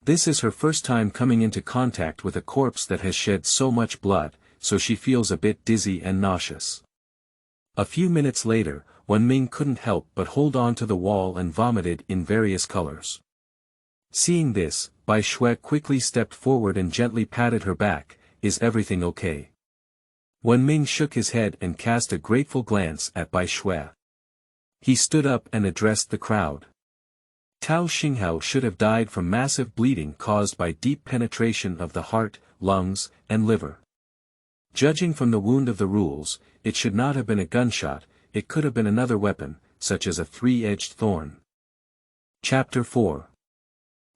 This is her first time coming into contact with a corpse that has shed so much blood, so she feels a bit dizzy and nauseous. A few minutes later, Yuan Ming couldn't help but hold on to the wall and vomited in various colors. Seeing this, Bai Shui quickly stepped forward and gently patted her back. Is everything okay? Yuan Ming shook his head and cast a grateful glance at Bai Shui. He stood up and addressed the crowd. Tao Xinghao should have died from massive bleeding caused by deep penetration of the heart, lungs, and liver. Judging from the wound of the rules, it should not have been a gunshot, it could have been another weapon, such as a three-edged thorn. Chapter 4.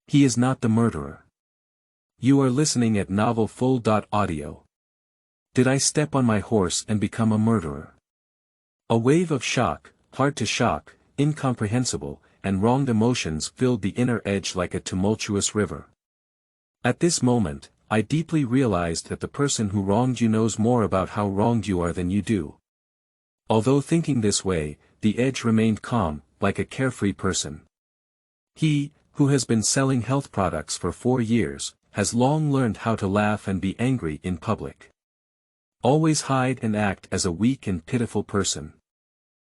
He is not the murderer. You are listening at novelfull.audio. Did I step on my horse and become a murderer? A wave of shock, hard to shock, incomprehensible, and wronged emotions filled the inner edge like a tumultuous river. At this moment, I deeply realized that the person who wronged you knows more about how wronged you are than you do. Although thinking this way, the edge remained calm, like a carefree person. He, who has been selling health products for 4 years, has long learned how to laugh and be angry in public. Always hide and act as a weak and pitiful person.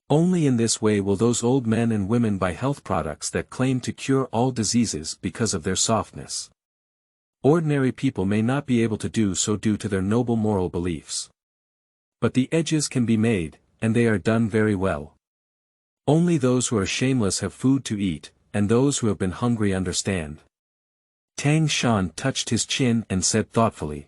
Only in this way will those old men and women buy health products that claim to cure all diseases because of their softness. Ordinary people may not be able to do so due to their noble moral beliefs. But the edges can be made, and they are done very well. Only those who are shameless have food to eat, and those who have been hungry understand. Tang Shan touched his chin and said thoughtfully.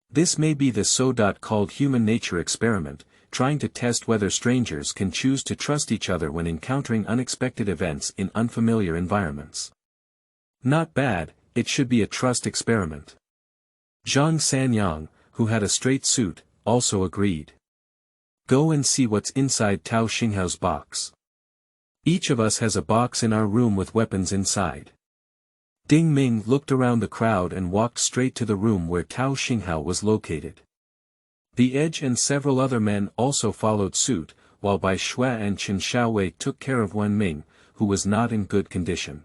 This may be the so-called human nature experiment, trying to test whether strangers can choose to trust each other when encountering unexpected events in unfamiliar environments. Not bad, it should be a trust experiment. Zhang Sanyang, who had a straight suit, also agreed. Go and see what's inside Tao Xinghao's box. Each of us has a box in our room with weapons inside. Ding Ming looked around the crowd and walked straight to the room where Tao Xinghao was located. The Edge and several other men also followed suit, while Bai Shui and Chen Xiaowei took care of Yuan Ming, who was not in good condition.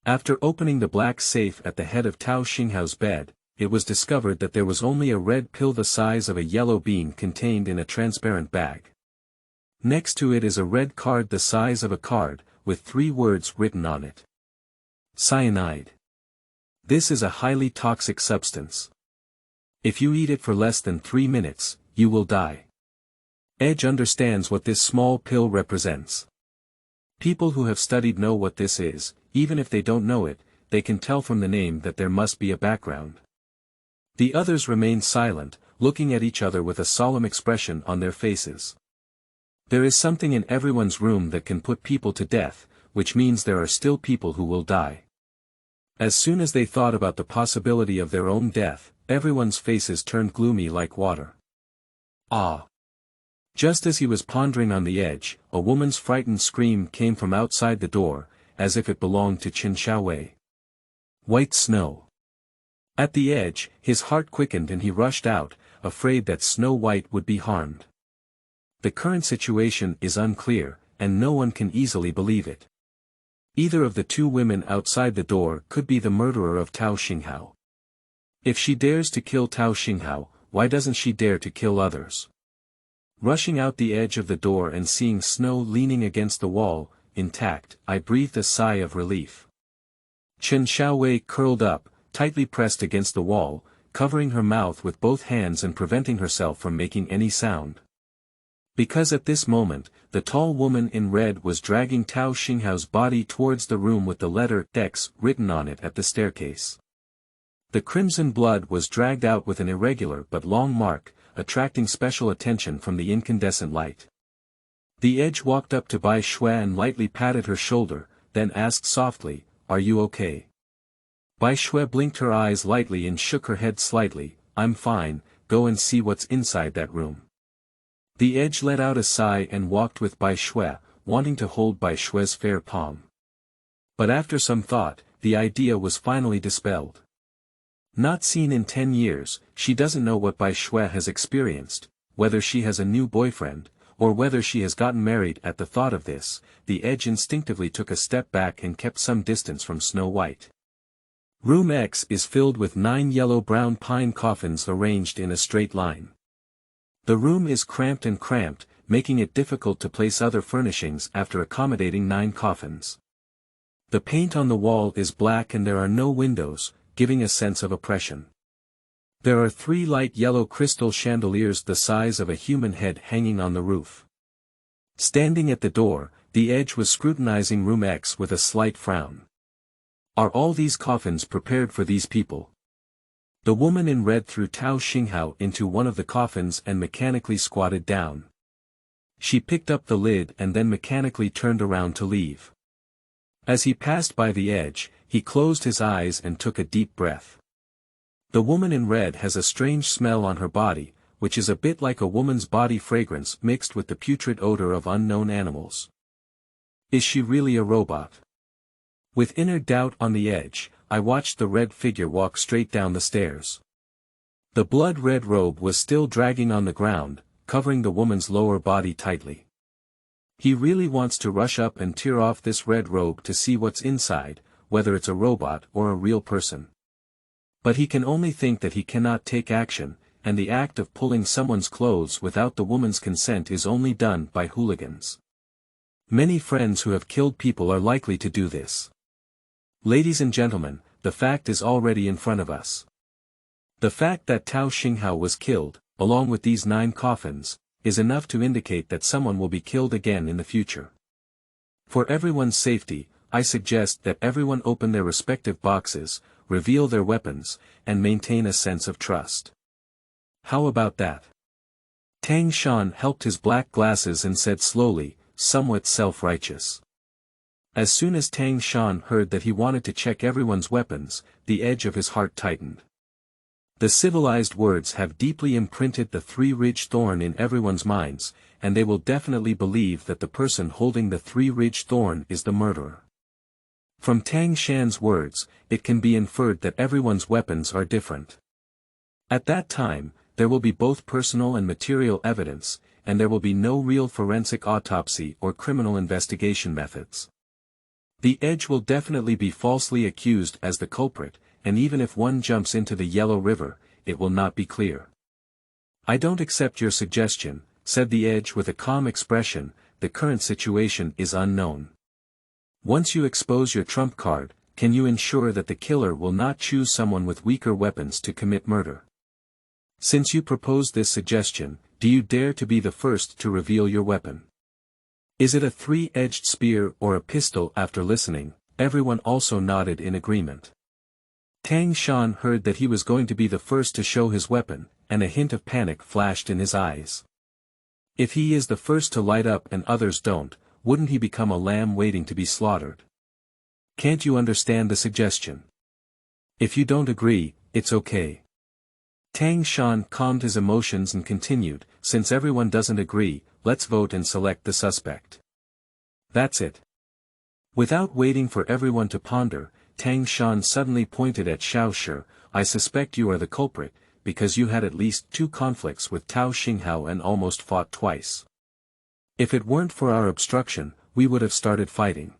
After opening the black safe at the head of Tao Xinghao's bed, it was discovered that there was only a red pill the size of a yellow bean contained in a transparent bag. Next to it is a red card the size of a card, with 3 words written on it. Cyanide. This is a highly toxic substance. If you eat it for less than 3 minutes, you will die. Edge understands what this small pill represents. People who have studied know what this is, even if they don't know it, they can tell from the name that there must be a background. The others remained silent, looking at each other with a solemn expression on their faces. There is something in everyone's room that can put people to death, which means there are still people who will die. As soon as they thought about the possibility of their own death, everyone's faces turned gloomy like water. Ah! Just as he was pondering on the edge, a woman's frightened scream came from outside the door, as if it belonged to Chen Xiaowei. White snow. At the edge, his heart quickened and he rushed out, afraid that Snow White would be harmed. The current situation is unclear, and no one can easily believe it. Either of the 2 women outside the door could be the murderer of Tao Xinghao. If she dares to kill Tao Xinghao, why doesn't she dare to kill others? Rushing out the edge of the door and seeing snow leaning against the wall, intact, I breathed a sigh of relief. Chen Xiaowei curled up, tightly pressed against the wall, covering her mouth with both hands and preventing herself from making any sound. Because at this moment, the tall woman in red was dragging Tao Xinghao's body towards the room with the letter X written on it at the staircase. The crimson blood was dragged out with an irregular but long mark, attracting special attention from the incandescent light. The Edge walked up to Bai Shui and lightly patted her shoulder, then asked softly, "Are you okay?" Bai Shui blinked her eyes lightly and shook her head slightly. "I'm fine, go and see what's inside that room." The Edge let out a sigh and walked with Bai Shui, wanting to hold Bai Shui's fair palm. But after some thought, the idea was finally dispelled. Not seen in 10 years, she doesn't know what Bai Shui has experienced, whether she has a new boyfriend, or whether she has gotten married. At the thought of this, the Edge instinctively took a step back and kept some distance from Snow White. Room X is filled with 9 yellow-brown pine coffins arranged in a straight line. The room is cramped, making it difficult to place other furnishings after accommodating 9 coffins. The paint on the wall is black and there are no windows, giving a sense of oppression. There are 3 light yellow crystal chandeliers the size of a human head hanging on the roof. Standing at the door, the Edge was scrutinizing Room X with a slight frown. Are all these coffins prepared for these people? The woman in red threw Tao Xinghao into one of the coffins and mechanically squatted down. She picked up the lid and then mechanically turned around to leave. As he passed by the Edge, he closed his eyes and took a deep breath. The woman in red has a strange smell on her body, which is a bit like a woman's body fragrance mixed with the putrid odor of unknown animals. Is she really a robot? With inner doubt on the edge, I watched the red figure walk straight down the stairs. The blood-red robe was still dragging on the ground, covering the woman's lower body tightly. He really wants to rush up and tear off this red robe to see what's inside, whether it's a robot or a real person. But he can only think that he cannot take action, and the act of pulling someone's clothes without the woman's consent is only done by hooligans. Many friends who have killed people are likely to do this. Ladies and gentlemen, the fact is already in front of us. The fact that Tao Xinghao was killed, along with these 9 coffins, is enough to indicate that someone will be killed again in the future. For everyone's safety, I suggest that everyone open their respective boxes, reveal their weapons, and maintain a sense of trust. How about that? Tang Shan helped his black glasses and said slowly, somewhat self-righteous. As soon as Tang Shan heard that he wanted to check everyone's weapons, the edge of his heart tightened. The civilized words have deeply imprinted the 3-ridged thorn in everyone's minds, and they will definitely believe that the person holding the 3-ridged thorn is the murderer. From Tang Shan's words, it can be inferred that everyone's weapons are different. At that time, there will be both personal and material evidence, and there will be no real forensic autopsy or criminal investigation methods. The Edge will definitely be falsely accused as the culprit, and even if one jumps into the Yellow River, it will not be clear. I don't accept your suggestion, said the Edge with a calm expression, the current situation is unknown. Once you expose your trump card, can you ensure that the killer will not choose someone with weaker weapons to commit murder? Since you proposed this suggestion, do you dare to be the first to reveal your weapon? Is it a 3-edged spear or a pistol? After listening, everyone also nodded in agreement. Tang Shan heard that he was going to be the first to show his weapon, and a hint of panic flashed in his eyes. If he is the first to light up and others don't, wouldn't he become a lamb waiting to be slaughtered? Can't you understand the suggestion? If you don't agree, it's okay. Tang Shan calmed his emotions and continued, since everyone doesn't agree, let's vote and select the suspect. That's it. Without waiting for everyone to ponder, Tang Shan suddenly pointed at Xiao Shi. I suspect you are the culprit, because you had at least 2 conflicts with Tao Xinghao and almost fought twice. If it weren't for our obstruction, we would have started fighting.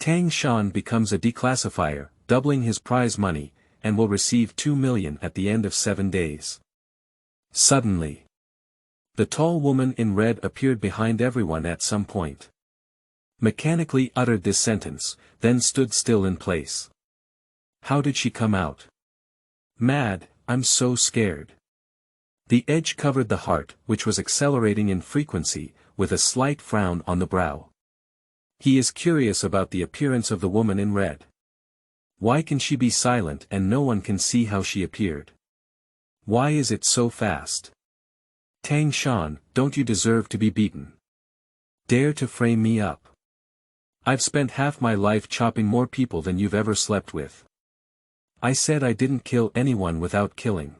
Tang Shan becomes a declassifier, doubling his prize money, and will receive 2 million at the end of 7 days. Suddenly, the tall woman in red appeared behind everyone at some point. Mechanically uttered this sentence, then stood still in place. How did she come out? Mad, I'm so scared. The Edge covered the heart, which was accelerating in frequency, with a slight frown on the brow. He is curious about the appearance of the woman in red. Why can she be silent and no one can see how she appeared? Why is it so fast? Tang Shan, don't you deserve to be beaten? Dare to frame me up? I've spent half my life chopping more people than you've ever slept with. I said I didn't kill anyone without killing.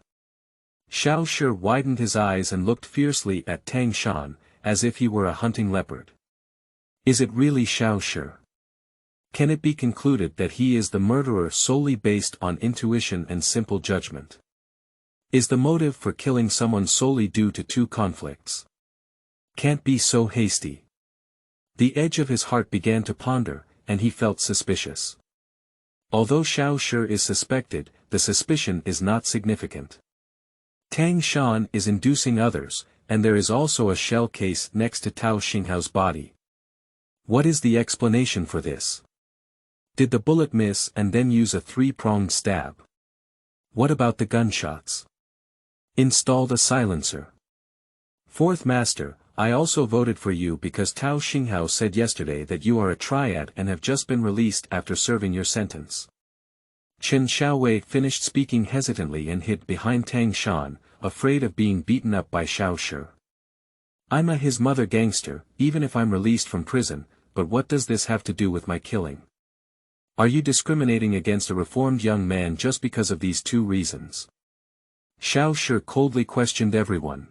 Xiao Shi widened his eyes and looked fiercely at Tang Shan, as if he were a hunting leopard. Is it really Xiao Shi? Can it be concluded that he is the murderer solely based on intuition and simple judgment? Is the motive for killing someone solely due to 2 conflicts? Can't be so hasty. The edge of his heart began to ponder, and he felt suspicious. Although Xiao Shi is suspected, the suspicion is not significant. Tang Shan is inducing others, and there is also a shell case next to Tao Xinghao's body. What is the explanation for this? Did the bullet miss and then use a three-pronged stab? What about the gunshots? Installed a silencer. Fourth Master, I also voted for you because Tao Xinghao said yesterday that you are a triad and have just been released after serving your sentence. Chen Xiaowei finished speaking hesitantly and hid behind Tang Shan, afraid of being beaten up by Xiao Shi. I'm his mother gangster, even if I'm released from prison, but what does this have to do with my killing? Are you discriminating against a reformed young man just because of these two reasons? Xiao Shi coldly questioned everyone.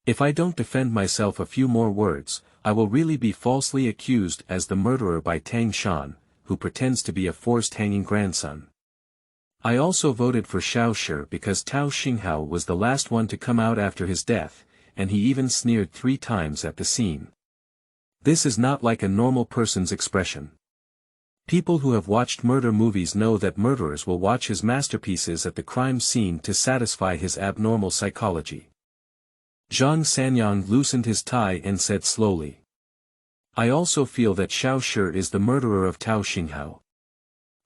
If I don't defend myself a few more words, I will really be falsely accused as the murderer by Tang Shan, who pretends to be a forced hanging grandson. I also voted for Xiao Shi because Tao Xinghao was the last one to come out after his death, and he even sneered 3 times at the scene. This is not like a normal person's expression. People who have watched murder movies know that murderers will watch his masterpieces at the crime scene to satisfy his abnormal psychology. Zhang Sanyang loosened his tie and said slowly. I also feel that Xiao Shi is the murderer of Tao Xinghao.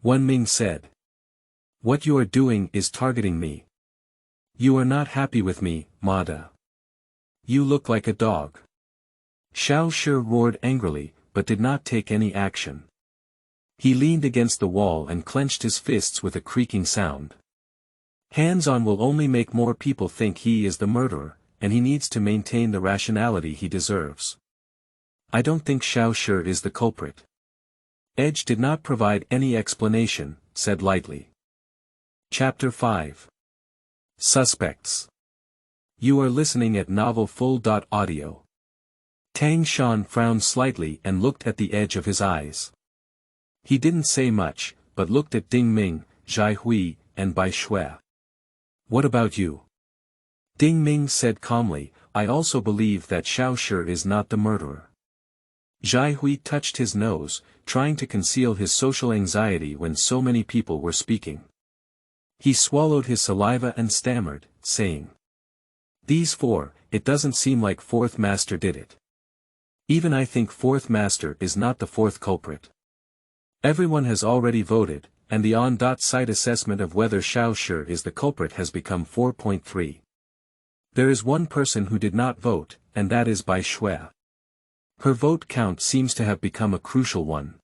Ming said. What you are doing is targeting me. You are not happy with me, Mada. You look like a dog. Xiao Shi roared angrily, but did not take any action. He leaned against the wall and clenched his fists with a creaking sound. Hands-on will only make more people think he is the murderer, and he needs to maintain the rationality he deserves. I don't think Xiao Shi is the culprit. Edge did not provide any explanation, said lightly. Chapter 5. Suspects. You are listening at novelfull.audio. Tang Shan frowned slightly and looked at the edge of his eyes. He didn't say much, but looked at Ding Ming, Zhai Hui, and Bai Shui. What about you? Ding Ming said calmly, I also believe that Xiao Shi is not the murderer. Zhai Hui touched his nose, trying to conceal his social anxiety when so many people were speaking. He swallowed his saliva and stammered, saying. These 4, it doesn't seem like Fourth Master did it. Even I think Fourth Master is not the 4th culprit. Everyone has already voted, and the on-site assessment of whether Xiao Shi is the culprit has become 4.3. There is one person who did not vote, and that is Bai Shui. Her vote count seems to have become a crucial one.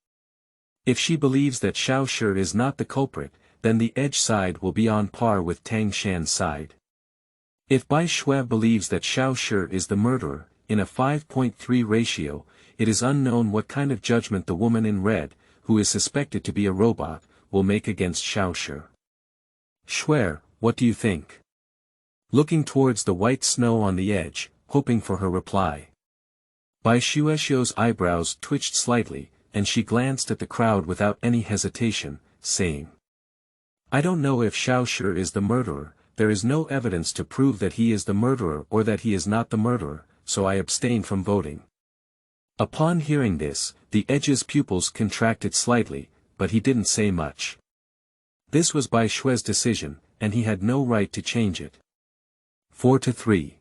If she believes that Xiao Shi is not the culprit, then the Edge side will be on par with Tang Shan's side. If Bai Shui believes that Xiao Shi is the murderer, in a 5.3 ratio, it is unknown what kind of judgment the woman in red, who is suspected to be a robot, will make against Xiao Shi. Shui, what do you think? Looking towards the white snow on the edge, hoping for her reply. Bai Shueshio's eyebrows twitched slightly, and she glanced at the crowd without any hesitation, saying. I don't know if Xiao Shi is the murderer, there is no evidence to prove that he is the murderer or that he is not the murderer, so I abstain from voting. Upon hearing this, the Edge's pupils contracted slightly, but he didn't say much. This was Bai Shui's decision, and he had no right to change it. 4-3.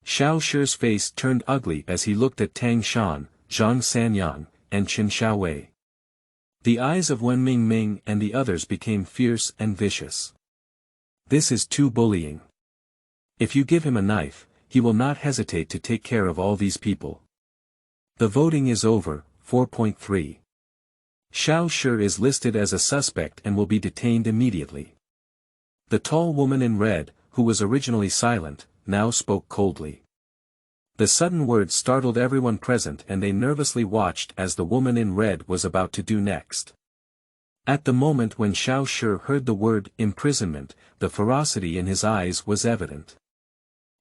Xiao Shi's face turned ugly as he looked at Tang Shan, Zhang Sanyang, and Chen Xiaowei. The eyes of Ming and the others became fierce and vicious. This is too bullying. If you give him a knife, he will not hesitate to take care of all these people. The voting is over. 4.3. Xiao Shi is listed as a suspect and will be detained immediately. The tall woman in red, who was originally silent, now spoke coldly. The sudden words startled everyone present and they nervously watched as the woman in red was about to do next. At the moment when Xiao Shi heard the word imprisonment, the ferocity in his eyes was evident.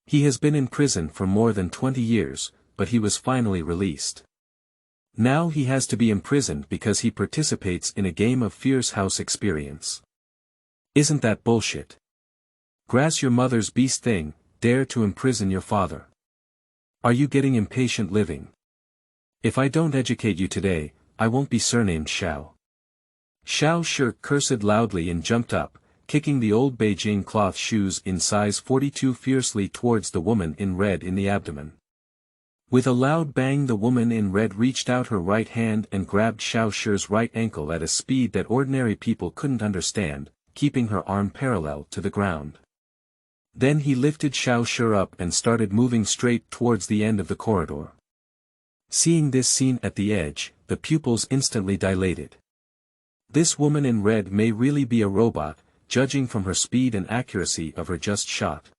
He has been in prison for more than 20 years, but he was finally released. Now he has to be imprisoned because he participates in a game of Fierce House experience. Isn't that bullshit? Grass your mother's beast thing, dare to imprison your father. Are you getting impatient living? If I don't educate you today, I won't be surnamed Xiao. Xiao Shi cursed loudly and jumped up, kicking the old Beijing cloth shoes in size 42 fiercely towards the woman in red in the abdomen. With a loud bang, the woman in red reached out her right hand and grabbed Xiao Shi's right ankle at a speed that ordinary people couldn't understand, keeping her arm parallel to the ground. Then he lifted Xiao Shi up and started moving straight towards the end of the corridor. Seeing this scene at the edge, the pupils instantly dilated. This woman in red may really be a robot, judging from her speed and accuracy of her just shot.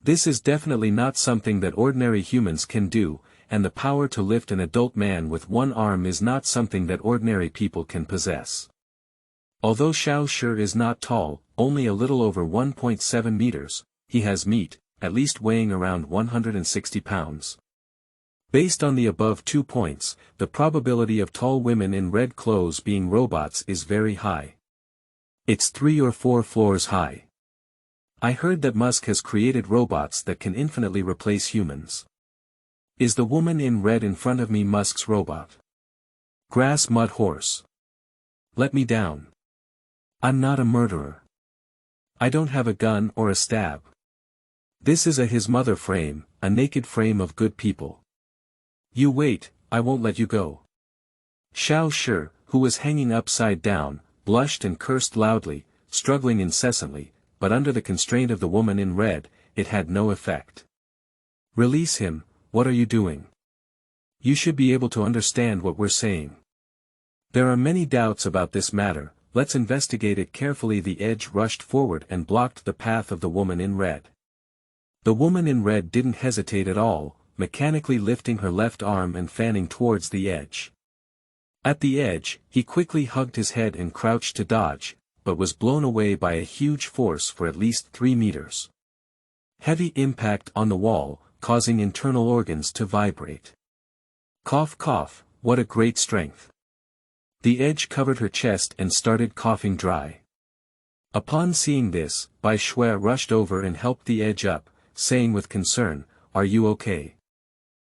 This is definitely not something that ordinary humans can do, and the power to lift an adult man with one arm is not something that ordinary people can possess. Although Xiao Shi is not tall, only a little over 1.7 meters, he has meat, at least weighing around 160 pounds. Based on the above 2 points, the probability of tall women in red clothes being robots is very high. It's 3 or 4 floors high. I heard that Musk has created robots that can infinitely replace humans. Is the woman in red in front of me Musk's robot? Grass mud horse. Let me down. I'm not a murderer. I don't have a gun or a stab. This is a his mother frame, a naked frame of good people. You wait, I won't let you go. Xiao Shi, who was hanging upside down, blushed and cursed loudly, struggling incessantly, but under the constraint of the woman in red, it had no effect. Release him, what are you doing? You should be able to understand what we're saying. There are many doubts about this matter, let's investigate it carefully. The edge rushed forward and blocked the path of the woman in red. The woman in red didn't hesitate at all, mechanically lifting her left arm and fanning towards the edge. At the edge, he quickly hugged his head and crouched to dodge, but was blown away by a huge force for at least 3 meters. Heavy impact on the wall, causing internal organs to vibrate. Cough cough, what a great strength. The edge covered her chest and started coughing dry. Upon seeing this, Bai Shui rushed over and helped the edge up, saying with concern, "Are you okay?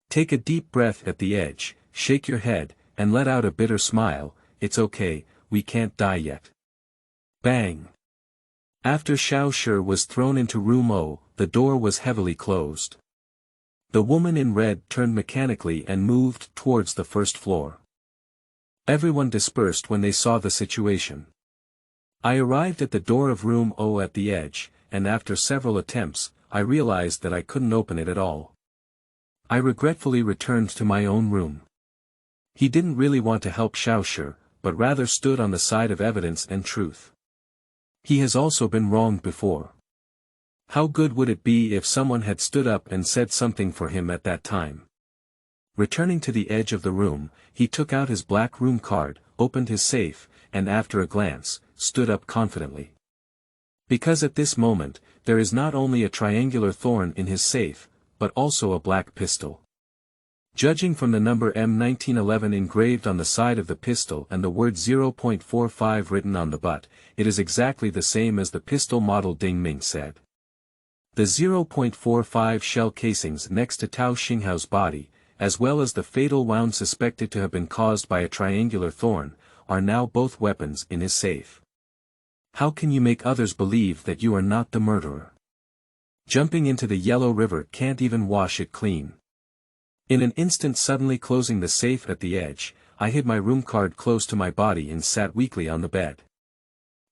Take a deep breath at the edge, shake your head, and let out a bitter smile. It's okay, we can't die yet." Bang! After Xiao Shi was thrown into room O, the door was heavily closed. The woman in red turned mechanically and moved towards the first floor. Everyone dispersed when they saw the situation. I arrived at the door of room O at the edge, and after several attempts, I realized that I couldn't open it at all. I regretfully returned to my own room. He didn't really want to help Xiao Shi, but rather stood on the side of evidence and truth. He has also been wronged before. How good would it be if someone had stood up and said something for him at that time? Returning to the edge of the room, he took out his black room card, opened his safe, and after a glance, stood up confidently. Because at this moment, there is not only a triangular thorn in his safe, but also a black pistol. Judging from the number M1911 engraved on the side of the pistol and the word 0.45 written on the butt, it is exactly the same as the pistol model Ding Ming said. The 0.45 shell casings next to Tao Xinghao's body, as well as the fatal wound suspected to have been caused by a triangular thorn, are now both weapons in his safe. How can you make others believe that you are not the murderer? Jumping into the Yellow River can't even wash it clean. In an instant, suddenly closing the safe at the edge, I hid my room card close to my body and sat weakly on the bed.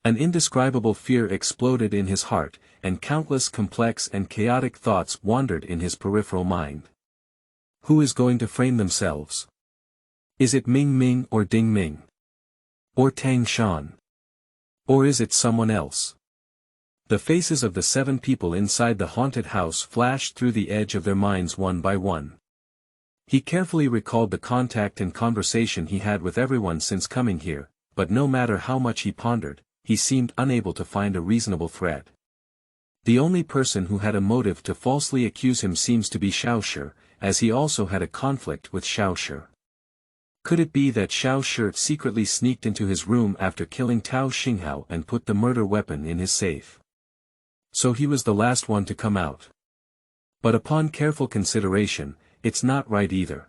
An indescribable fear exploded in his heart, and countless complex and chaotic thoughts wandered in his peripheral mind. Who is going to frame themselves? Is it Ming Ming or Ding Ming? Or Tang Shan? Or is it someone else? The faces of the 7 people inside the haunted house flashed through the edge of their minds one by one. He carefully recalled the contact and conversation he had with everyone since coming here, but no matter how much he pondered, he seemed unable to find a reasonable thread. The only person who had a motive to falsely accuse him seems to be Xiao Shi, as he also had a conflict with Xiao Shi. Could it be that Xiao Shi secretly sneaked into his room after killing Tao Xinghao and put the murder weapon in his safe? So he was the last one to come out. But upon careful consideration, it's not right either.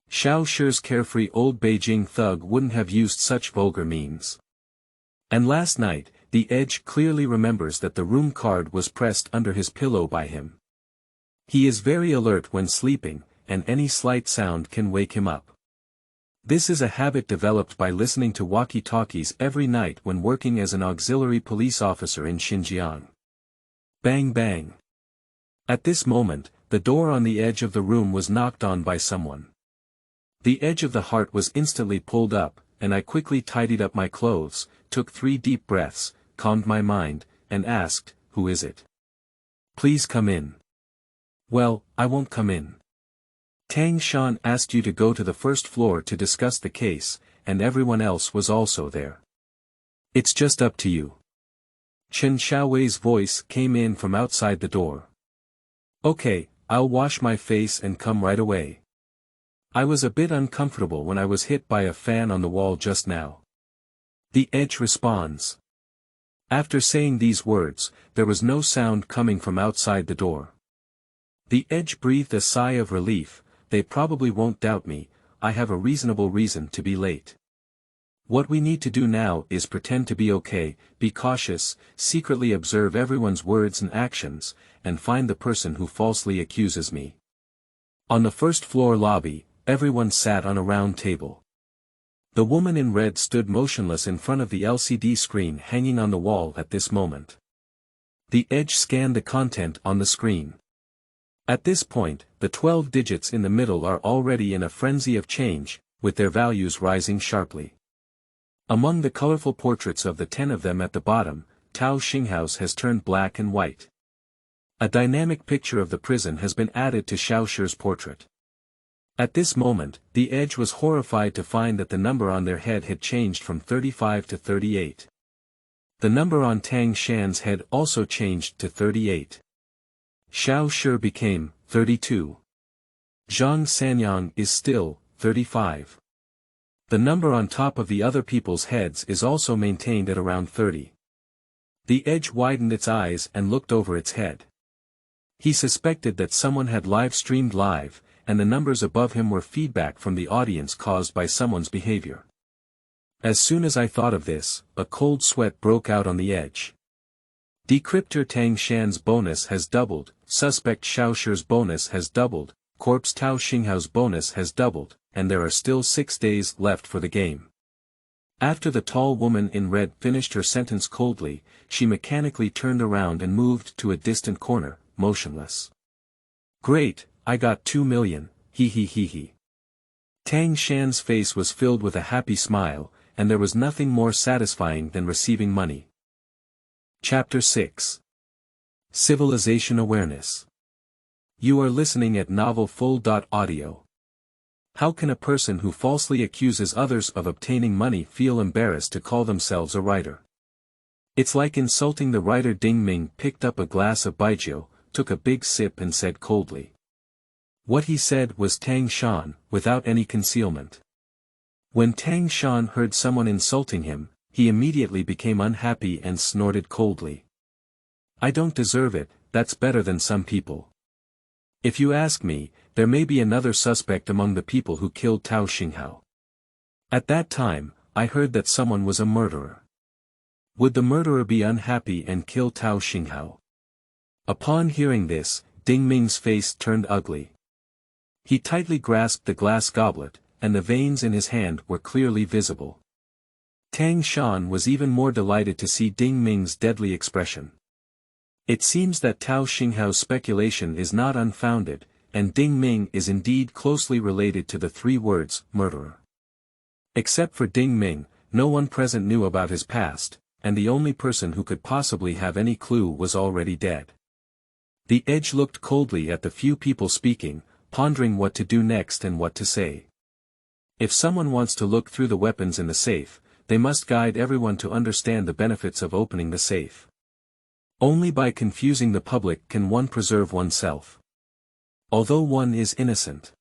Xiao Shi's carefree old Beijing thug wouldn't have used such vulgar means. And last night, the Edge clearly remembers that the room card was pressed under his pillow by him. He is very alert when sleeping, and any slight sound can wake him up. This is a habit developed by listening to walkie-talkies every night when working as an auxiliary police officer in Xinjiang. Bang bang. At this moment, the door on the edge of the room was knocked on by someone. The edge of the heart was instantly pulled up, and I quickly tidied up my clothes, took 3 deep breaths, calmed my mind, and asked, "Who is it? Please come in." "Well, I won't come in. Tang Shan asked you to go to the first floor to discuss the case, and everyone else was also there. It's just up to you." Chen Xiaowei's voice came in from outside the door. "Okay, I'll wash my face and come right away. I was a bit uncomfortable when I was hit by a fan on the wall just now." The Edge responds. After saying these words, there was no sound coming from outside the door. The Edge breathed a sigh of relief. They probably won't doubt me, I have a reasonable reason to be late. What we need to do now is pretend to be okay, be cautious, secretly observe everyone's words and actions, and find the person who falsely accuses me. On the first floor lobby, everyone sat on a round table. The woman in red stood motionless in front of the LCD screen hanging on the wall at this moment. The Edge scanned the content on the screen. At this point, the 12 digits in the middle are already in a frenzy of change, with their values rising sharply. Among the colorful portraits of the 10 of them at the bottom, Tao Xinghao's has turned black and white. A dynamic picture of the prison has been added to Xiao Shi's portrait. At this moment, the Edge was horrified to find that the number on their head had changed from 35 to 38. The number on Tang Shan's head also changed to 38. Xiao Shi became 32. Zhang Sanyang is still 35. The number on top of the other people's heads is also maintained at around 30. The Edge widened its eyes and looked over its head. He suspected that someone had live-streamed live, and the numbers above him were feedback from the audience caused by someone's behavior. As soon as I thought of this, a cold sweat broke out on the Edge. Decryptor Tang Shan's bonus has doubled, Suspect Xiao Shi's bonus has doubled, Corpse Tao Xinghao's bonus has doubled, and there are still 6 days left for the game. After the tall woman in red finished her sentence coldly, she mechanically turned around and moved to a distant corner, motionless. "Great, I got 2 million, he he he he." Tang Shan's face was filled with a happy smile, and there was nothing more satisfying than receiving money. Chapter 6. Civilization Awareness. You are listening at novelfull.audio. How can a person who falsely accuses others of obtaining money feel embarrassed to call themselves a writer? It's like insulting the writer. Ding Ming picked up a glass of baijiu, took a big sip and said coldly. What he said was Tang Shan, without any concealment. When Tang Shan heard someone insulting him, he immediately became unhappy and snorted coldly. "I don't deserve it, that's better than some people. If you ask me, there may be another suspect among the people who killed Tao Xinghao. At that time, I heard that someone was a murderer. Would the murderer be unhappy and kill Tao Xinghao?" Upon hearing this, Ding Ming's face turned ugly. He tightly grasped the glass goblet, and the veins in his hand were clearly visible. Tang Shan was even more delighted to see Ding Ming's deadly expression. It seems that Tao Xinghao's speculation is not unfounded, and Ding Ming is indeed closely related to the 3 words, murderer. Except for Ding Ming, no one present knew about his past, and the only person who could possibly have any clue was already dead. The Edge looked coldly at the few people speaking, pondering what to do next and what to say. If someone wants to look through the weapons in the safe, they must guide everyone to understand the benefits of opening the safe. Only by confusing the public can one preserve oneself. Although one is innocent,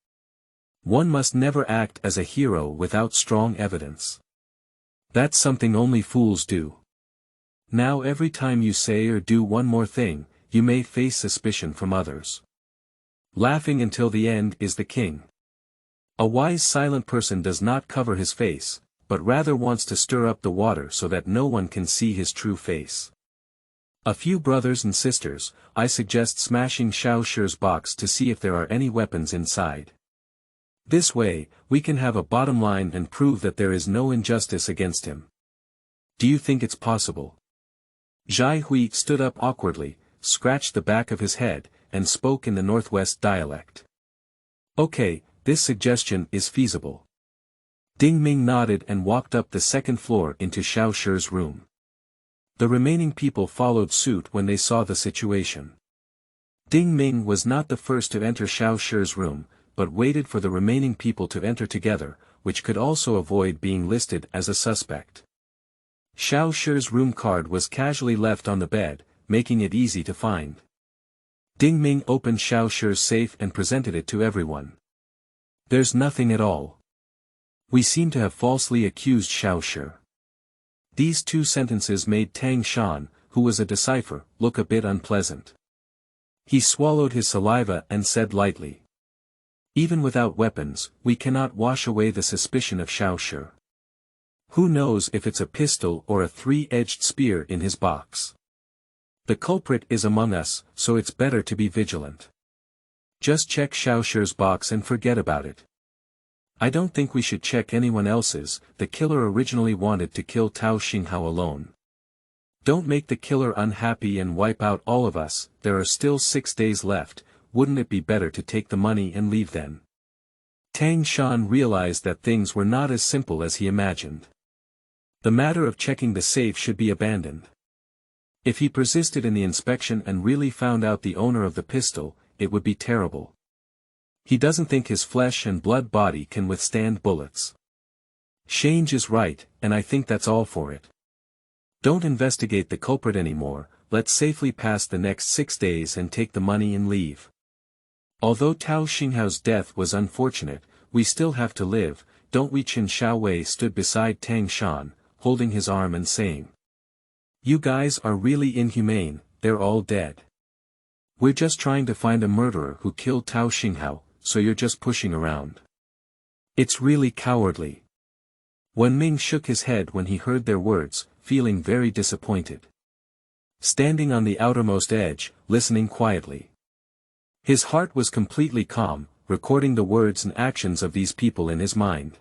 one must never act as a hero without strong evidence. That's something only fools do. Now every time you say or do one more thing, you may face suspicion from others. Laughing until the end is the king. A wise silent person does not cover his face, but rather wants to stir up the water so that no one can see his true face. A few brothers and sisters, I suggest smashing Xiao Shi's box to see if there are any weapons inside. This way, we can have a bottom line and prove that there is no injustice against him. Do you think it's possible? Zhai Hui stood up awkwardly, scratched the back of his head, and spoke in the Northwest dialect. Okay, this suggestion is feasible. Ding Ming nodded and walked up the second floor into Xiao Shi's room. The remaining people followed suit when they saw the situation. Ding Ming was not the first to enter Xiao Shi's room, but waited for the remaining people to enter together, which could also avoid being listed as a suspect. Xiao Shi's room card was casually left on the bed, making it easy to find. Ding Ming opened Xiao Shi's safe and presented it to everyone. There's nothing at all. We seem to have falsely accused Xiao Shi. These two sentences made Tang Shan, who was a decipher, look a bit unpleasant. He swallowed his saliva and said lightly. Even without weapons, we cannot wash away the suspicion of Xiao Shi. Who knows if it's a pistol or a three-edged spear in his box? The culprit is among us, so it's better to be vigilant. Just check Xiao Shi's box and forget about it. I don't think we should check anyone else's. The killer originally wanted to kill Tao Xinghao alone. Don't make the killer unhappy and wipe out all of us. There are still 6 days left, wouldn't it be better to take the money and leave then? Tang Shan realized that things were not as simple as he imagined. The matter of checking the safe should be abandoned. If he persisted in the inspection and really found out the owner of the pistol, it would be terrible. He doesn't think his flesh and blood body can withstand bullets. Shange is right, and I think that's all for it. Don't investigate the culprit anymore, let's safely pass the next 6 days and take the money and leave. Although Tao Xinghao's death was unfortunate, we still have to live, don't we? Qin Shaowei stood beside Tang Shan, holding his arm and saying. You guys are really inhumane, they're all dead. We're just trying to find a murderer who killed Tao Xinghao, so you're just pushing around. It's really cowardly. Yuan Ming shook his head when he heard their words, feeling very disappointed. Standing on the outermost edge, listening quietly. His heart was completely calm, recording the words and actions of these people in his mind.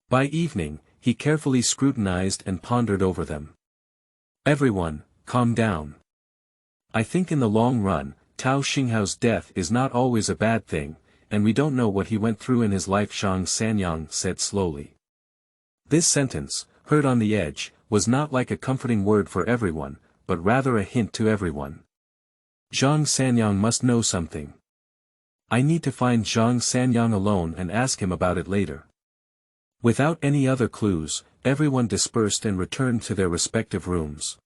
By evening, he carefully scrutinized and pondered over them. Everyone, calm down. I think in the long run, Tao Xinghao's death is not always a bad thing, and we don't know what he went through in his life. Zhang Sanyang said slowly. This sentence, heard on the edge, was not like a comforting word for everyone, but rather a hint to everyone. Zhang Sanyang must know something. I need to find Zhang Sanyang alone and ask him about it later. Without any other clues, everyone dispersed and returned to their respective rooms.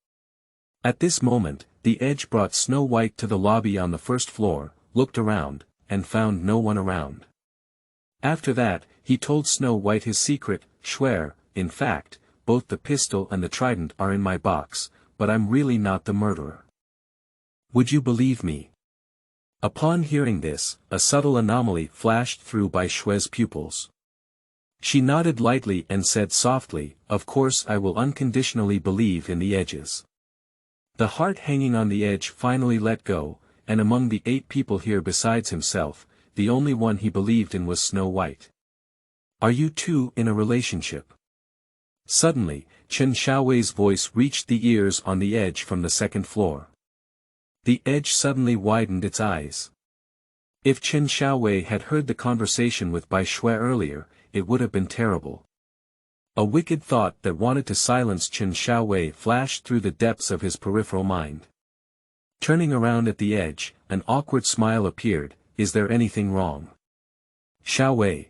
At this moment, the edge brought Snow White to the lobby on the first floor, looked around, and found no one around. After that, he told Snow White his secret. Schwer, in fact, both the pistol and the trident are in my box, but I'm really not the murderer. Would you believe me? Upon hearing this, a subtle anomaly flashed through Bai Shue's pupils. She nodded lightly and said softly, of course I will unconditionally believe in the edges. The heart hanging on the edge finally let go, and among the 8 people here besides himself, the only one he believed in was Snow White. Are you two in a relationship? Suddenly, Qin Shaowei's voice reached the ears on the edge from the second floor. The edge suddenly widened its eyes. If Qin Shaowei had heard the conversation with Bai Shue earlier, it would have been terrible. A wicked thought that wanted to silence Qin Shaowei flashed through the depths of his peripheral mind. Turning around at the edge, an awkward smile appeared. Is there anything wrong? Shaowei.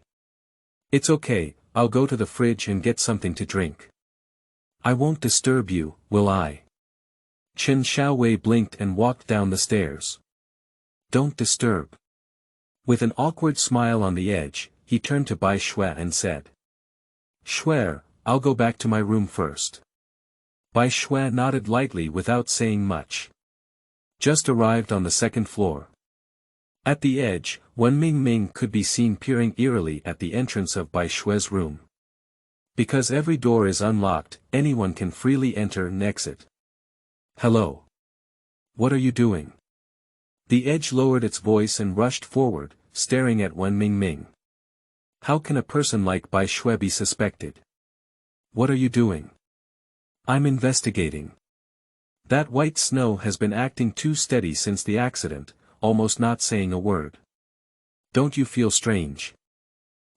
It's okay, I'll go to the fridge and get something to drink. I won't disturb you, will I? Qin Shaowei blinked and walked down the stairs. Don't disturb. With an awkward smile on the edge, he turned to Bai Shue and said. Shue, I'll go back to my room first. Bai Shue nodded lightly without saying much. Just arrived on the second floor. At the edge, Ming could be seen peering eerily at the entrance of Bai Shue's room. Because every door is unlocked, anyone can freely enter and exit. Hello. What are you doing? The edge lowered its voice and rushed forward, staring at Ming. How can a person like Bai Shui be suspected? What are you doing? I'm investigating. That white snow has been acting too steady since the accident, almost not saying a word. Don't you feel strange?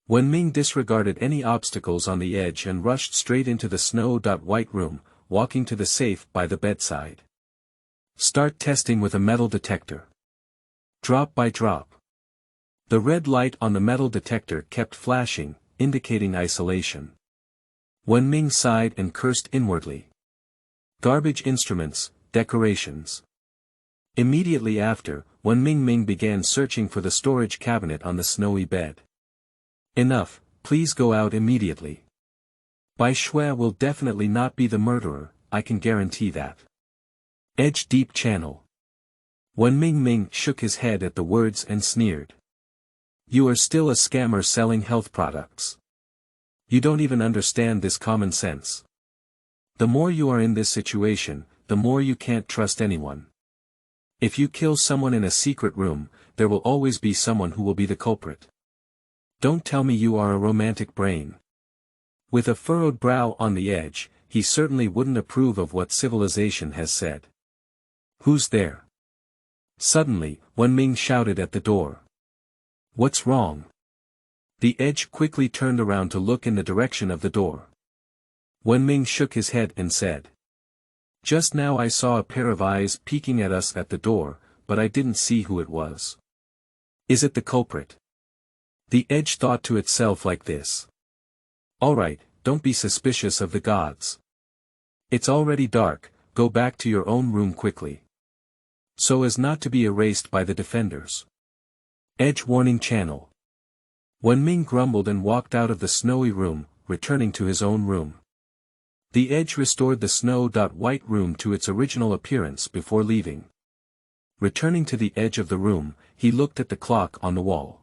Ming disregarded any obstacles on the edge and rushed straight into the snow-white room, walking to the safe by the bedside. Start testing with a metal detector. Drop by drop. The red light on the metal detector kept flashing, indicating isolation. Ming sighed and cursed inwardly. Garbage instruments, decorations. Immediately after, Ming began searching for the storage cabinet on the snowy bed. Enough, please go out immediately. Bai Shui will definitely not be the murderer, I can guarantee that. Edge deep channel. Ming shook his head at the words and sneered. You are still a scammer selling health products. You don't even understand this common sense. The more you are in this situation, the more you can't trust anyone. If you kill someone in a secret room, there will always be someone who will be the culprit. Don't tell me you are a romantic brain. With a furrowed brow on the edge, he certainly wouldn't approve of what civilization has said. Who's there? Suddenly, Ming shouted at the door. What's wrong? The edge quickly turned around to look in the direction of the door. Ming shook his head and said. Just now I saw a pair of eyes peeking at us at the door, but I didn't see who it was. Is it the culprit? The edge thought to itself like this. Alright, don't be suspicious of the gods. It's already dark, go back to your own room quickly. So as not to be erased by the defenders. Edge warning channel. Ming grumbled and walked out of the snowy room, returning to his own room. The edge restored the snow-white room to its original appearance before leaving. Returning to the edge of the room, he looked at the clock on the wall.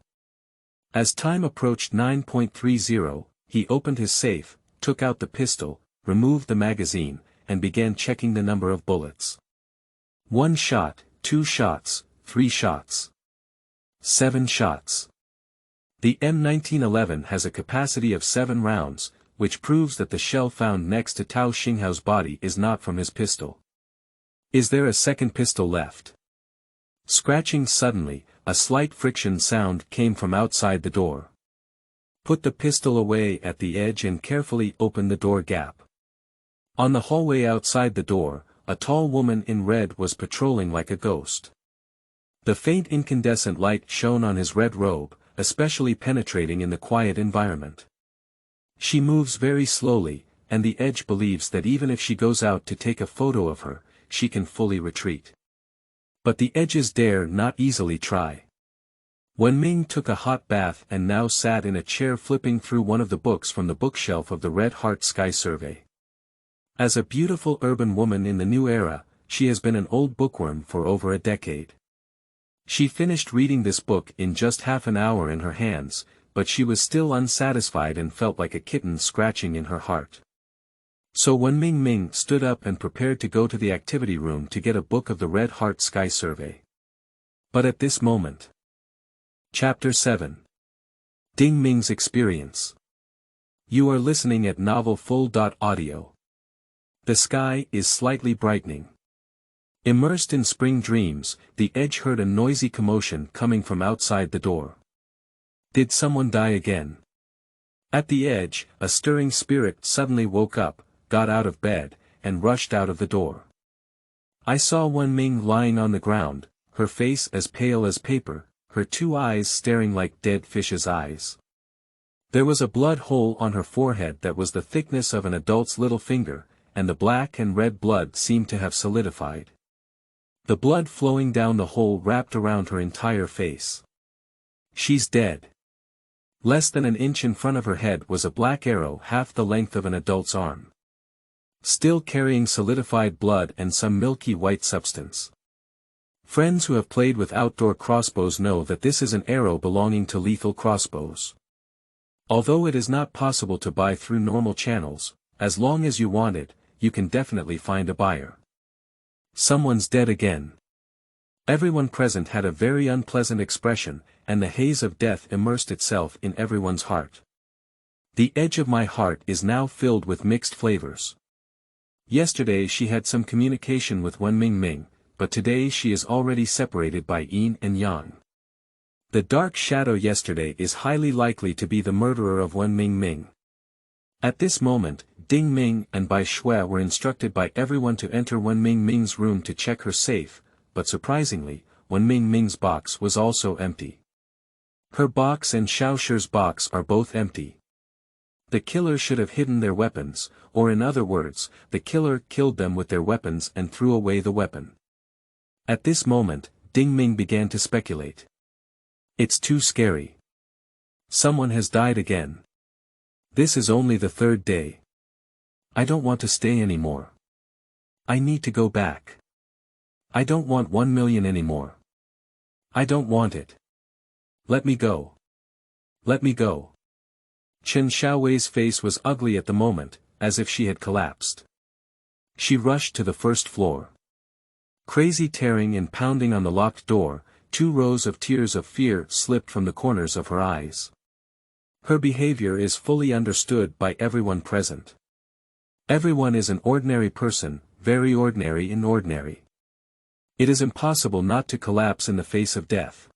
As time approached 9:30, he opened his safe, took out the pistol, removed the magazine, and began checking the number of bullets. 1 shot, 2 shots, 3 shots. 7 shots. The M1911 has a capacity of 7 rounds, which proves that the shell found next to Tao Xinghao's body is not from his pistol. Is there a second pistol left? Scratching suddenly, a slight friction sound came from outside the door. Put the pistol away at the edge and carefully open the door gap. On the hallway outside the door, a tall woman in red was patrolling like a ghost. The faint incandescent light shone on his red robe, especially penetrating in the quiet environment. She moves very slowly, and the edge believes that even if she goes out to take a photo of her, she can fully retreat. But the edges dare not easily try. Ming took a hot bath and now sat in a chair flipping through one of the books from the bookshelf of the Red Heart Sky Survey. As a beautiful urban woman in the new era, she has been an old bookworm for over a decade. She finished reading this book in just half an hour in her hands, but she was still unsatisfied and felt like a kitten scratching in her heart. So when Ming stood up and prepared to go to the activity room to get a book of the Red Heart Sky Survey. But at this moment. Chapter 7. Ding Ming's Experience. You are listening at novelfull.audio. The sky is slightly brightening. Immersed in spring dreams, the edge heard a noisy commotion coming from outside the door. Did someone die again? At the edge, a stirring spirit suddenly woke up, got out of bed, and rushed out of the door. I saw Ming lying on the ground, her face as pale as paper, her 2 eyes staring like dead fish's eyes. There was a blood hole on her forehead that was the thickness of an adult's little finger, and the black and red blood seemed to have solidified. The blood flowing down the hole wrapped around her entire face. She's dead. Less than an inch in front of her head was a black arrow half the length of an adult's arm. Still carrying solidified blood and some milky white substance. Friends who have played with outdoor crossbows know that this is an arrow belonging to lethal crossbows. Although it is not possible to buy through normal channels, as long as you want it, you can definitely find a buyer. Someone's dead again. Everyone present had a very unpleasant expression, and the haze of death immersed itself in everyone's heart. The edge of my heart is now filled with mixed flavors. Yesterday she had some communication with Ming, but today she is already separated by yin and yang. The dark shadow yesterday is highly likely to be the murderer of Ming. At this moment, Ding Ming and Bai Shui were instructed by everyone to enter Ming's room to check her safe, but surprisingly, Ming's box was also empty. Her box and Xiaoshi's box are both empty. The killer should have hidden their weapons, or in other words, the killer killed them with their weapons and threw away the weapon. At this moment, Ding Ming began to speculate. It's too scary. Someone has died again. This is only the third day. I don't want to stay anymore. I need to go back. I don't want 1 million anymore. I don't want it. Let me go. Let me go. Chen Xiaowei's face was ugly at the moment, as if she had collapsed. She rushed to the first floor. Crazy tearing and pounding on the locked door, 2 rows of tears of fear slipped from the corners of her eyes. Her behavior is fully understood by everyone present. Everyone is an ordinary person, very ordinary and ordinary. It is impossible not to collapse in the face of death.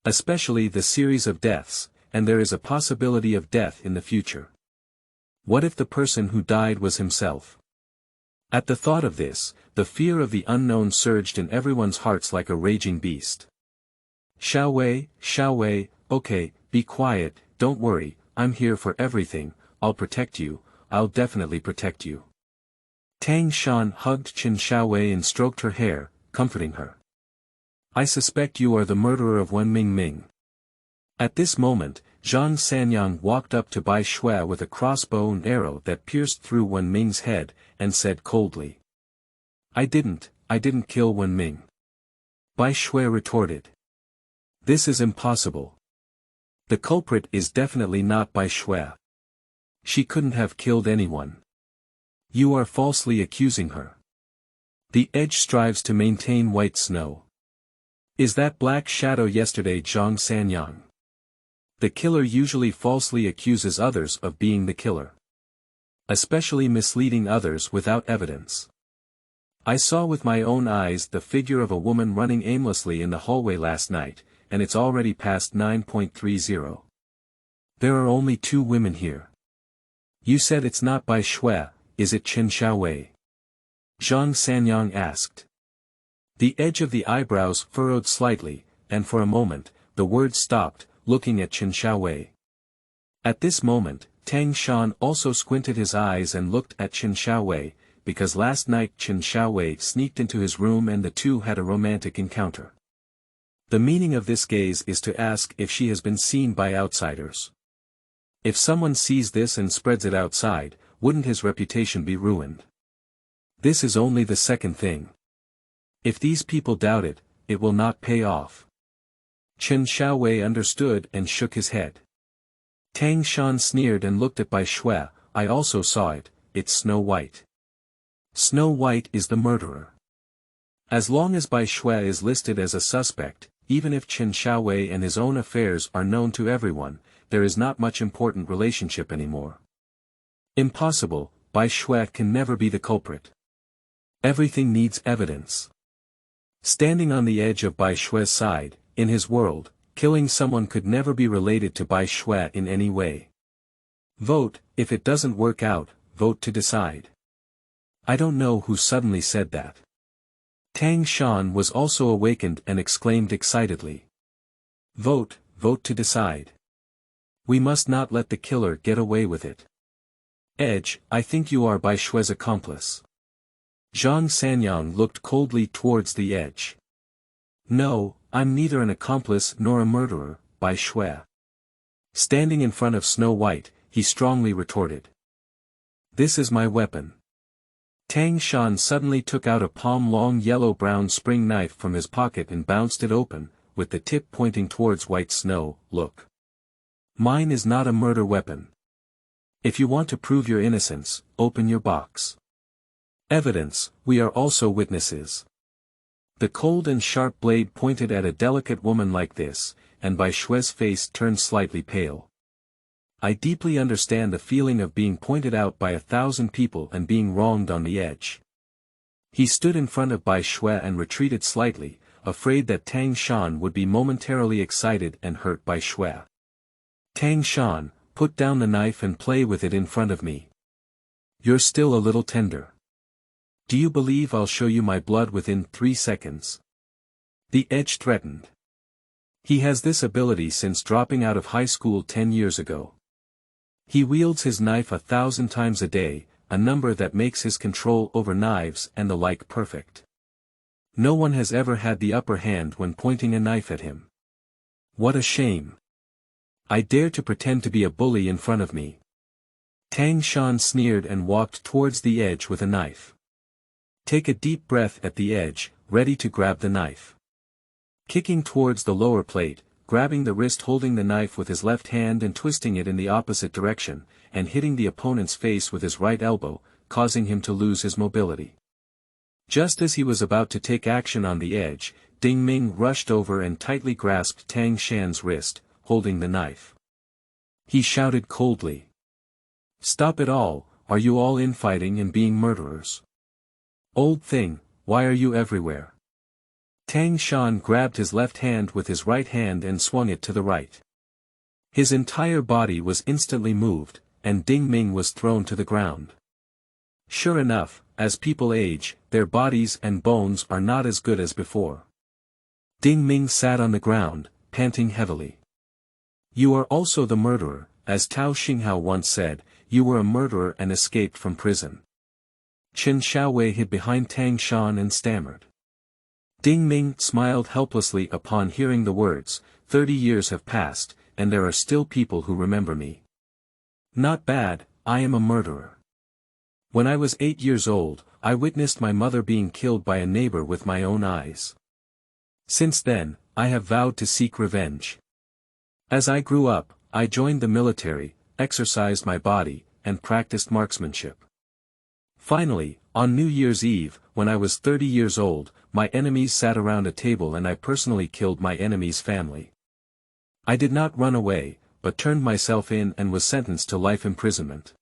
Especially the series of deaths, and there is a possibility of death in the future. What if the person who died was himself? At the thought of this, the fear of the unknown surged in everyone's hearts like a raging beast. Xiaowei, okay, be quiet, don't worry, I'm here for everything, I'll protect you, I'll definitely protect you. Tang Shan hugged Chen Xiaowei and stroked her hair, comforting her. I suspect you are the murderer of Ming. At this moment, Zhang Sanyang walked up to Bai Shui with a crossbow and arrow that pierced through Ming's head, and said coldly. I didn't kill Ming. Bai Shui retorted. This is impossible. The culprit is definitely not Bai Shui. She couldn't have killed anyone. You are falsely accusing her. The edge strives to maintain white snow. Is that black shadow yesterday Zhang Sanyang? The killer usually falsely accuses others of being the killer. Especially misleading others without evidence. I saw with my own eyes the figure of a woman running aimlessly in the hallway last night, and it's already past 9:30. There are only 2 women here. You said it's not Bai Shui, is it Chen Xiaowei? Zhang Sanyang asked. The edge of the eyebrows furrowed slightly, and for a moment, the words stopped, looking at Chen Xiaowei. At this moment, Tang Shan also squinted his eyes and looked at Chen Xiaowei, because last night Chen Xiaowei sneaked into his room and the two had a romantic encounter. The meaning of this gaze is to ask if she has been seen by outsiders. If someone sees this and spreads it outside, wouldn't his reputation be ruined? This is only the second thing. If these people doubt it, it will not pay off. Chen Xiaowei understood and shook his head. Tang Shan sneered and looked at Bai Shui. I also saw it, it's Snow White. Snow White is the murderer. As long as Bai Shui is listed as a suspect, even if Chen Xiaowei and his own affairs are known to everyone, there is not much important relationship anymore. Impossible, Bai Shui can never be the culprit. Everything needs evidence. Standing on the edge of Bai Shui's side, in his world, killing someone could never be related to Bai Shui in any way. Vote, if it doesn't work out, vote to decide. I don't know who suddenly said that. Tang Shan was also awakened and exclaimed excitedly. Vote, vote to decide. We must not let the killer get away with it. Edge, I think you are Bai Shui's accomplice. Zhang Sanyang looked coldly towards the edge. No, I'm neither an accomplice nor a murderer, Bai Shui. Standing in front of Snow White, he strongly retorted. This is my weapon. Tang Shan suddenly took out a palm-long yellow-brown spring knife from his pocket and bounced it open, with the tip pointing towards white snow. Look. Mine is not a murder weapon. If you want to prove your innocence, open your box. Evidence, we are also witnesses. The cold and sharp blade pointed at a delicate woman like this, and Bai Shue's face turned slightly pale. I deeply understand the feeling of being pointed out by 1,000 people and being wronged on the edge. He stood in front of Bai Shue and retreated slightly, afraid that Tang Shan would be momentarily excited and hurt Bai Shue. Tang Shan, put down the knife and play with it in front of me. You're still a little tender. Do you believe I'll show you my blood within 3 seconds? The edge threatened. He has this ability since dropping out of high school 10 years ago. He wields his knife 1,000 times a day, a number that makes his control over knives and the like perfect. No one has ever had the upper hand when pointing a knife at him. What a shame. I dare to pretend to be a bully in front of me. Tang Shan sneered and walked towards the edge with a knife. Take a deep breath at the edge, ready to grab the knife. Kicking towards the lower plate, grabbing the wrist holding the knife with his left hand and twisting it in the opposite direction, and hitting the opponent's face with his right elbow, causing him to lose his mobility. Just as he was about to take action on the edge, Ding Ming rushed over and tightly grasped Tang Shan's wrist, holding the knife. He shouted coldly. Stop it all, are you all infighting and being murderers? Old thing, why are you everywhere? Tang Shan grabbed his left hand with his right hand and swung it to the right. His entire body was instantly moved, and Ding Ming was thrown to the ground. Sure enough, as people age, their bodies and bones are not as good as before. Ding Ming sat on the ground, panting heavily. You are also the murderer, as Tao Xinghao once said, you were a murderer and escaped from prison. Chen Xiaowei hid behind Tang Shan and stammered. Ding Ming smiled helplessly upon hearing the words, 30 years have passed, and there are still people who remember me. Not bad, I am a murderer. When I was 8 years old, I witnessed my mother being killed by a neighbor with my own eyes. Since then, I have vowed to seek revenge. As I grew up, I joined the military, exercised my body, and practiced marksmanship. Finally, on New Year's Eve, when I was 30 years old, my enemies sat around a table and I personally killed my enemy's family. I did not run away, but turned myself in and was sentenced to life imprisonment.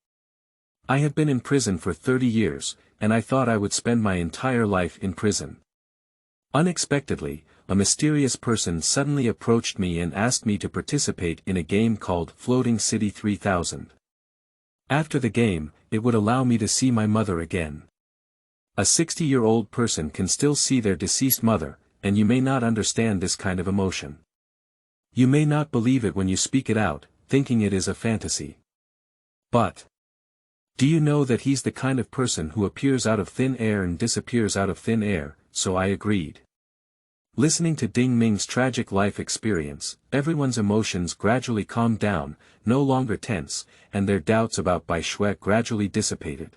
I have been in prison for 30 years, and I thought I would spend my entire life in prison. Unexpectedly, a mysterious person suddenly approached me and asked me to participate in a game called Floating City 3000. After the game, it would allow me to see my mother again. A 60-year-old person can still see their deceased mother, and you may not understand this kind of emotion. You may not believe it when you speak it out, thinking it is a fantasy. But do you know that he's the kind of person who appears out of thin air and disappears out of thin air? So I agreed. Listening to Ding Ming's tragic life experience, everyone's emotions gradually calmed down, no longer tense, and their doubts about Bai Shue gradually dissipated.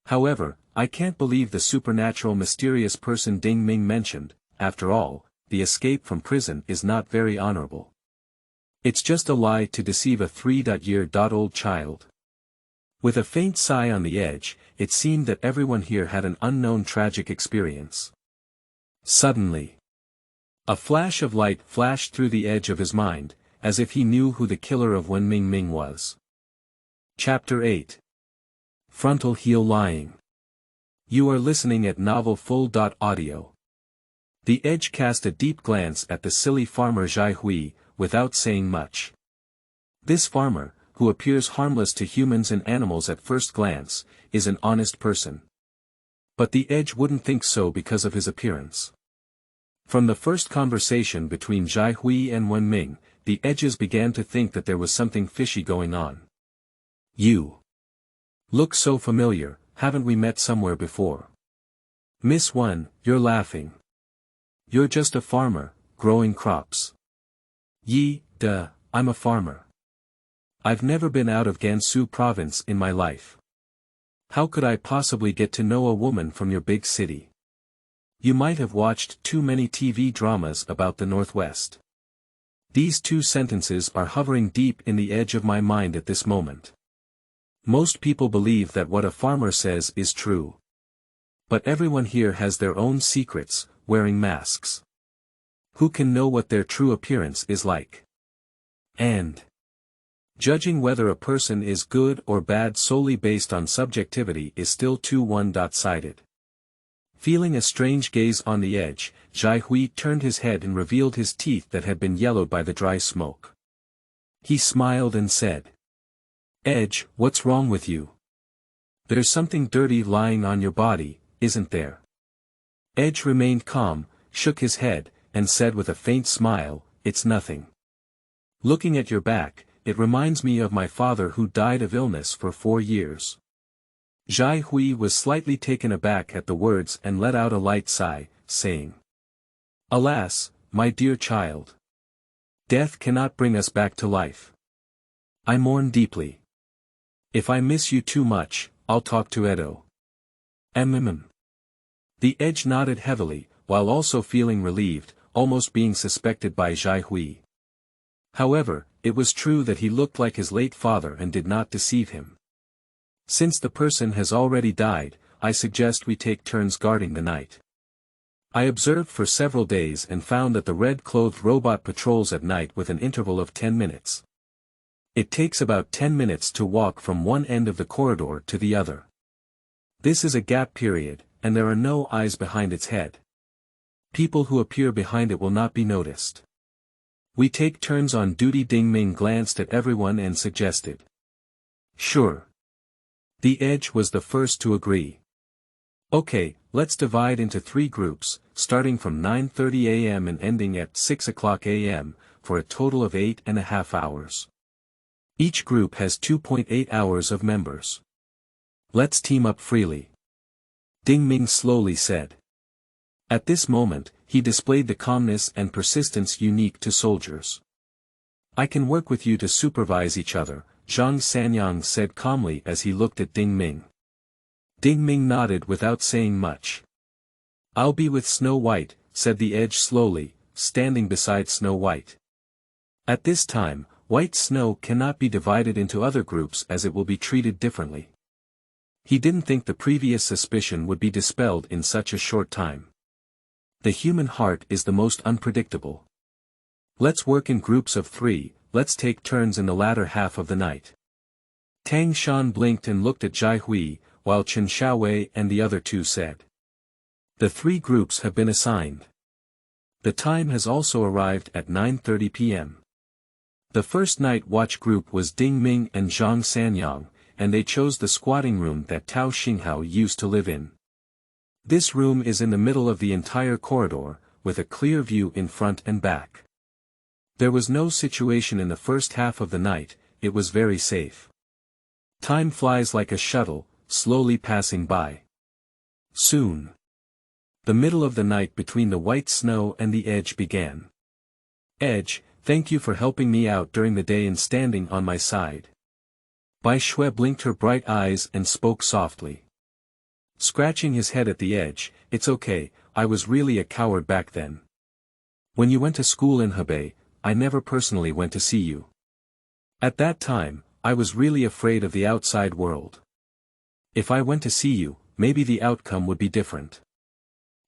However, I can't believe the supernatural mysterious person Ding Ming mentioned. After all, the escape from prison is not very honorable. It's just a lie to deceive a 3-year-old child. With a faint sigh on the edge, it seemed that everyone here had an unknown tragic experience. Suddenly, a flash of light flashed through the edge of his mind, as if he knew who the killer of Yuanying was. Chapter 8. Frontal Yuanying. You are listening at novelfull.audio. The edge cast a deep glance at the silly farmer Zhai Hui, without saying much. This farmer, who appears harmless to humans and animals at first glance, is an honest person. But the edge wouldn't think so because of his appearance. From the first conversation between Zhai Hui and Yuanying, the edges began to think that there was something fishy going on. You look so familiar, haven't we met somewhere before? Miss Wen, you're laughing. You're just a farmer, growing crops. I'm a farmer. I've never been out of Gansu province in my life. How could I possibly get to know a woman from your big city? You might have watched too many TV dramas about the Northwest. These two sentences are hovering deep in the edge of my mind at this moment. Most people believe that what a farmer says is true. But everyone here has their own secrets, wearing masks. Who can know what their true appearance is like? And judging whether a person is good or bad solely based on subjectivity is still too one-sided. Feeling a strange gaze on the edge, Jai Hui turned his head and revealed his teeth that had been yellowed by the dry smoke. He smiled and said, "Edge, what's wrong with you? There's something dirty lying on your body, isn't there?" Edge remained calm, shook his head, and said with a faint smile, "It's nothing. Looking at your back, it reminds me of my father who died of illness for 4 years." Jai Hui was slightly taken aback at the words and let out a light sigh, saying, "Alas, my dear child. Death cannot bring us back to life. I mourn deeply. If I miss you too much, I'll talk to Edo." The edge nodded heavily, while also feeling relieved, almost being suspected by Jai Hui. However, it was true that he looked like his late father and did not deceive him. "Since the person has already died, I suggest we take turns guarding the night. I observed for several days and found that the red-clothed robot patrols at night with an interval of 10 minutes. It takes about 10 minutes to walk from one end of the corridor to the other. This is a gap period, and there are no eyes behind its head. People who appear behind it will not be noticed. We take turns on duty." Ding Ming glanced at everyone and suggested. "Sure." The edge was the first to agree. "Okay, let's divide into 3 groups, starting from 9:30 a.m. and ending at 6 o'clock a.m., for a total of 8.5 hours. Each group has 2.8 hours of members. Let's team up freely," Ding Ming slowly said. At this moment, he displayed the calmness and persistence unique to soldiers. "I can work with you to supervise each other," Zhang Sanyang said calmly as he looked at Ding Ming. Ding Ming nodded without saying much. "I'll be with Snow White," said the edge slowly, standing beside Snow White. At this time, White Snow cannot be divided into other groups as it will be treated differently. He didn't think the previous suspicion would be dispelled in such a short time. The human heart is the most unpredictable. "Let's work in groups of 3, let's take turns in the latter half of the night." Tang Shan blinked and looked at Jai Hui, while Chen Xiaowei and the other 2 said. "The 3 groups have been assigned. The time has also arrived at 9:30 p.m. The first night watch group was Ding Ming and Zhang Sanyang, and they chose the squatting room that Tao Xinghao used to live in. This room is in the middle of the entire corridor, with a clear view in front and back. There was no situation in the first half of the night, it was very safe. Time flies like a shuttle, slowly passing by. Soon, the middle of the night between the white snow and the edge began. "Edge, thank you for helping me out during the day and standing on my side." Bai Shui blinked her bright eyes and spoke softly. Scratching his head at the edge, "It's okay, I was really a coward back then. When you went to school in Hebei, I never personally went to see you. At that time, I was really afraid of the outside world. If I went to see you, maybe the outcome would be different.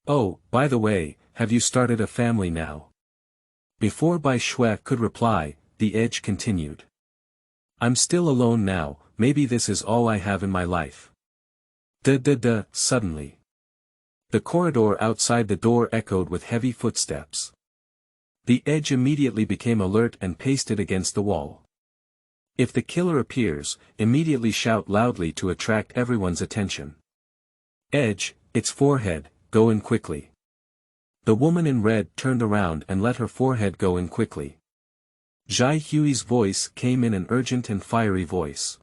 Oh, by the way, have you started a family now?" Before Bai Shui could reply, the edge continued. "I'm still alone now, maybe this is all I have in my life." Suddenly. The corridor outside the door echoed with heavy footsteps. The edge immediately became alert and pasted against the wall. If the killer appears, immediately shout loudly to attract everyone's attention. "Edge, its forehead, go in quickly." The woman in red turned around and let her forehead go in quickly. Jai Hui's voice came in an urgent and fiery voice.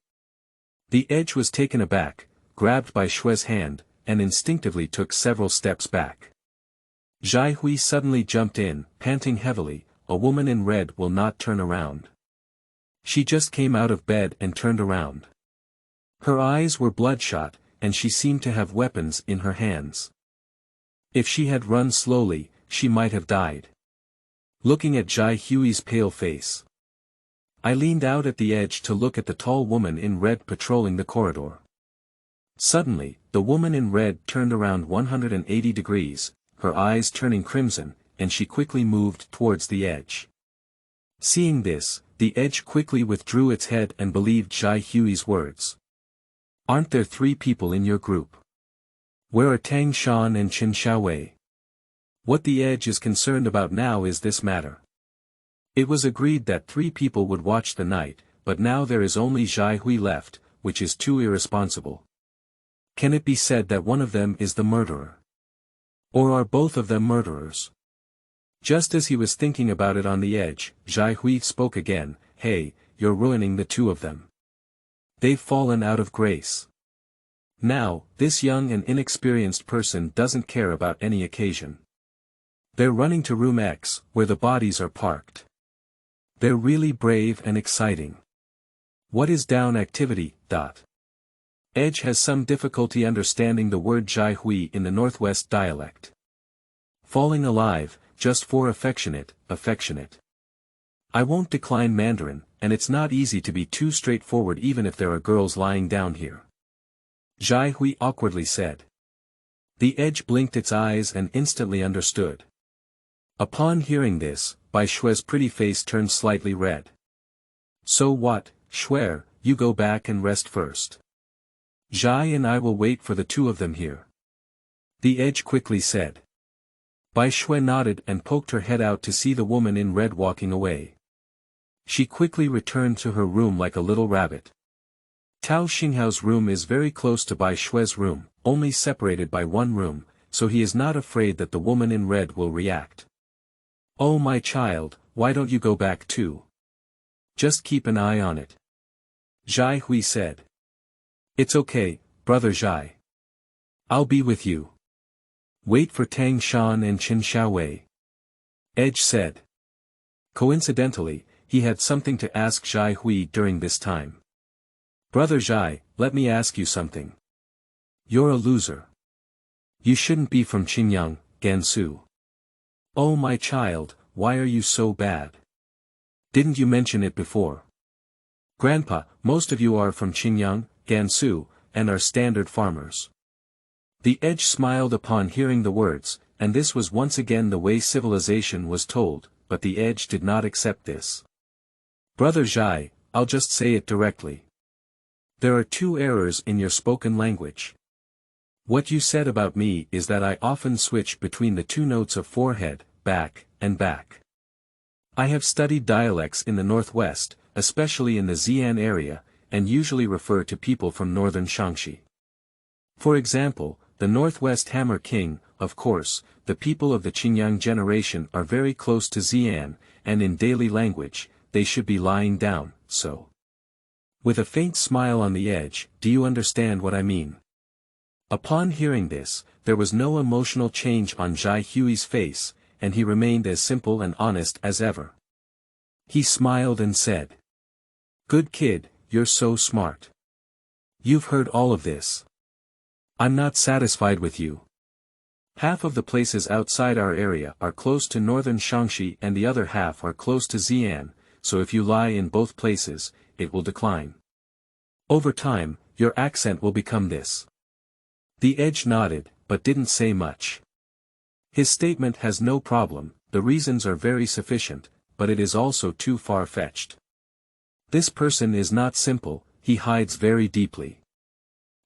The edge was taken aback, grabbed by Shui's hand, and instinctively took several steps back. Jai Hui suddenly jumped in, panting heavily, "A woman in red will not turn around. She just came out of bed and turned around. Her eyes were bloodshot, and she seemed to have weapons in her hands. If she had run slowly, she might have died. Looking at Jai Hui's pale face, I leaned out at the edge to look at the tall woman in red patrolling the corridor. Suddenly, the woman in red turned around 180 degrees, her eyes turning crimson, and she quickly moved towards the edge. Seeing this, the edge quickly withdrew its head and believed Jai Hui's words. Aren't there 3 people in your group? Where are Tang Shan and Qin Xiaowei? What the edge is concerned about now is this matter. It was agreed that 3 people would watch the night, but now there is only Jai Hui left, which is too irresponsible. Can it be said that one of them is the murderer? Or are both of them murderers? Just as he was thinking about it on the edge, Jai Hui spoke again, "Hey, you're ruining the 2 of them. They've fallen out of grace. Now, this young and inexperienced person doesn't care about any occasion. They're running to room X, where the bodies are parked. They're really brave and exciting. What is down activity, dot?" Edge has some difficulty understanding the word Jai Hui in the Northwest dialect. Falling alive, just for affectionate. I won't decline Mandarin, and it's not easy to be too straightforward even if there are girls lying down here. Jai Hui awkwardly said. The edge blinked its eyes and instantly understood. Upon hearing this, Bai Shue's pretty face turned slightly red. So what, Shuer, you go back and rest first. Jai and I will wait for the 2 of them here. The edge quickly said. Bai Shue nodded and poked her head out to see the woman in red walking away. She quickly returned to her room like a little rabbit. Tao Xinghao's room is very close to Bai Shue's room, only separated by 1 room, so he is not afraid that the woman in red will react. Oh my child, why don't you go back too? Just keep an eye on it. Jai Hui said. It's okay, brother Jai. I'll be with you. Wait for Tang Shan and Qin Xiaowei. Edge said. Coincidentally, he had something to ask Jai Hui during this time. Brother Jai, let me ask you something. You're a loser. You shouldn't be from Qingyang, Gansu. Oh my child, why are you so bad? Didn't you mention it before? Grandpa, most of you are from Qingyang, Gansu, and are standard farmers. The edge smiled upon hearing the words, and this was once again the way civilization was told, but the edge did not accept this. Brother Jai, I'll just say it directly. There are 2 errors in your spoken language. What you said about me is that I often switch between the 2 notes of forehead, back, and back. I have studied dialects in the Northwest, especially in the Xi'an area, and usually refer to people from northern Shaanxi. For example, the Northwest Hammer King, of course, the people of the Qingyang generation are very close to Xi'an, and in daily language, they should be lying down, so. With a faint smile on the edge, do you understand what I mean? Upon hearing this, there was no emotional change on Jai Hui's face, and he remained as simple and honest as ever. He smiled and said. Good kid, you're so smart. You've heard all of this. I'm not satisfied with you. Half of the places outside our area are close to northern Shaanxi and the other half are close to Xi'an, so if you lie in both places, it will decline. Over time, your accent will become this. The edge nodded, but didn't say much. His statement has no problem, the reasons are very sufficient, but it is also too far-fetched. This person is not simple, he hides very deeply.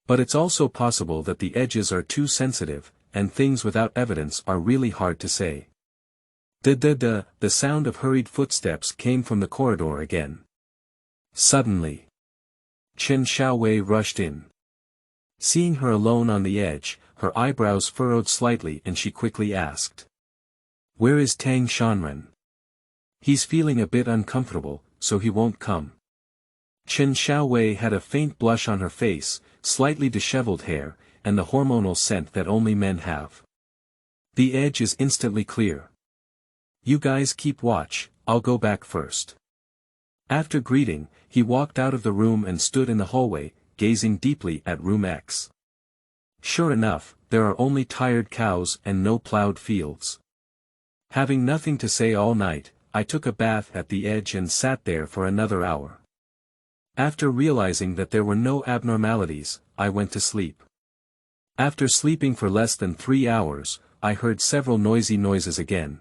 But it's also possible that the edges are too sensitive, and things without evidence are really hard to say. The sound of hurried footsteps came from the corridor again. Suddenly, Qin Xiaowei rushed in. Seeing her alone on the edge, her eyebrows furrowed slightly and she quickly asked. Where is Tang Shanren? He's feeling a bit uncomfortable, so he won't come. Qin Xiaowei had a faint blush on her face, slightly disheveled hair, and the hormonal scent that only men have. The edge is instantly clear. You guys keep watch, I'll go back first. After greeting, he walked out of the room and stood in the hallway, gazing deeply at room X. Sure enough, there are only tired cows and no plowed fields. Having nothing to say all night, I took a bath at the edge and sat there for another hour. After realizing that there were no abnormalities, I went to sleep. After sleeping for less than 3 hours, I heard several noisy noises again.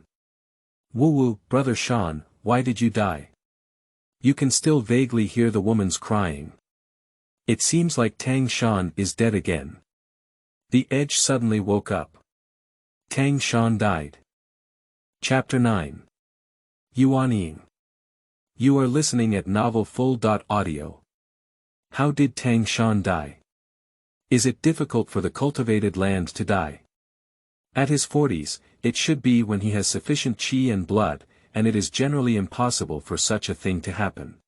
Woo-woo, Brother Sean, why did you die? You can still vaguely hear the woman's crying. It seems like Tang Shan is dead again. The edge suddenly woke up. Tang Shan died. Chapter 9. Yuanying. You are listening at novelfull.audio. How did Tang Shan die? Is it difficult for the cultivated land to die? At his 40s, it should be when he has sufficient qi and blood, and it is generally impossible for such a thing to happen.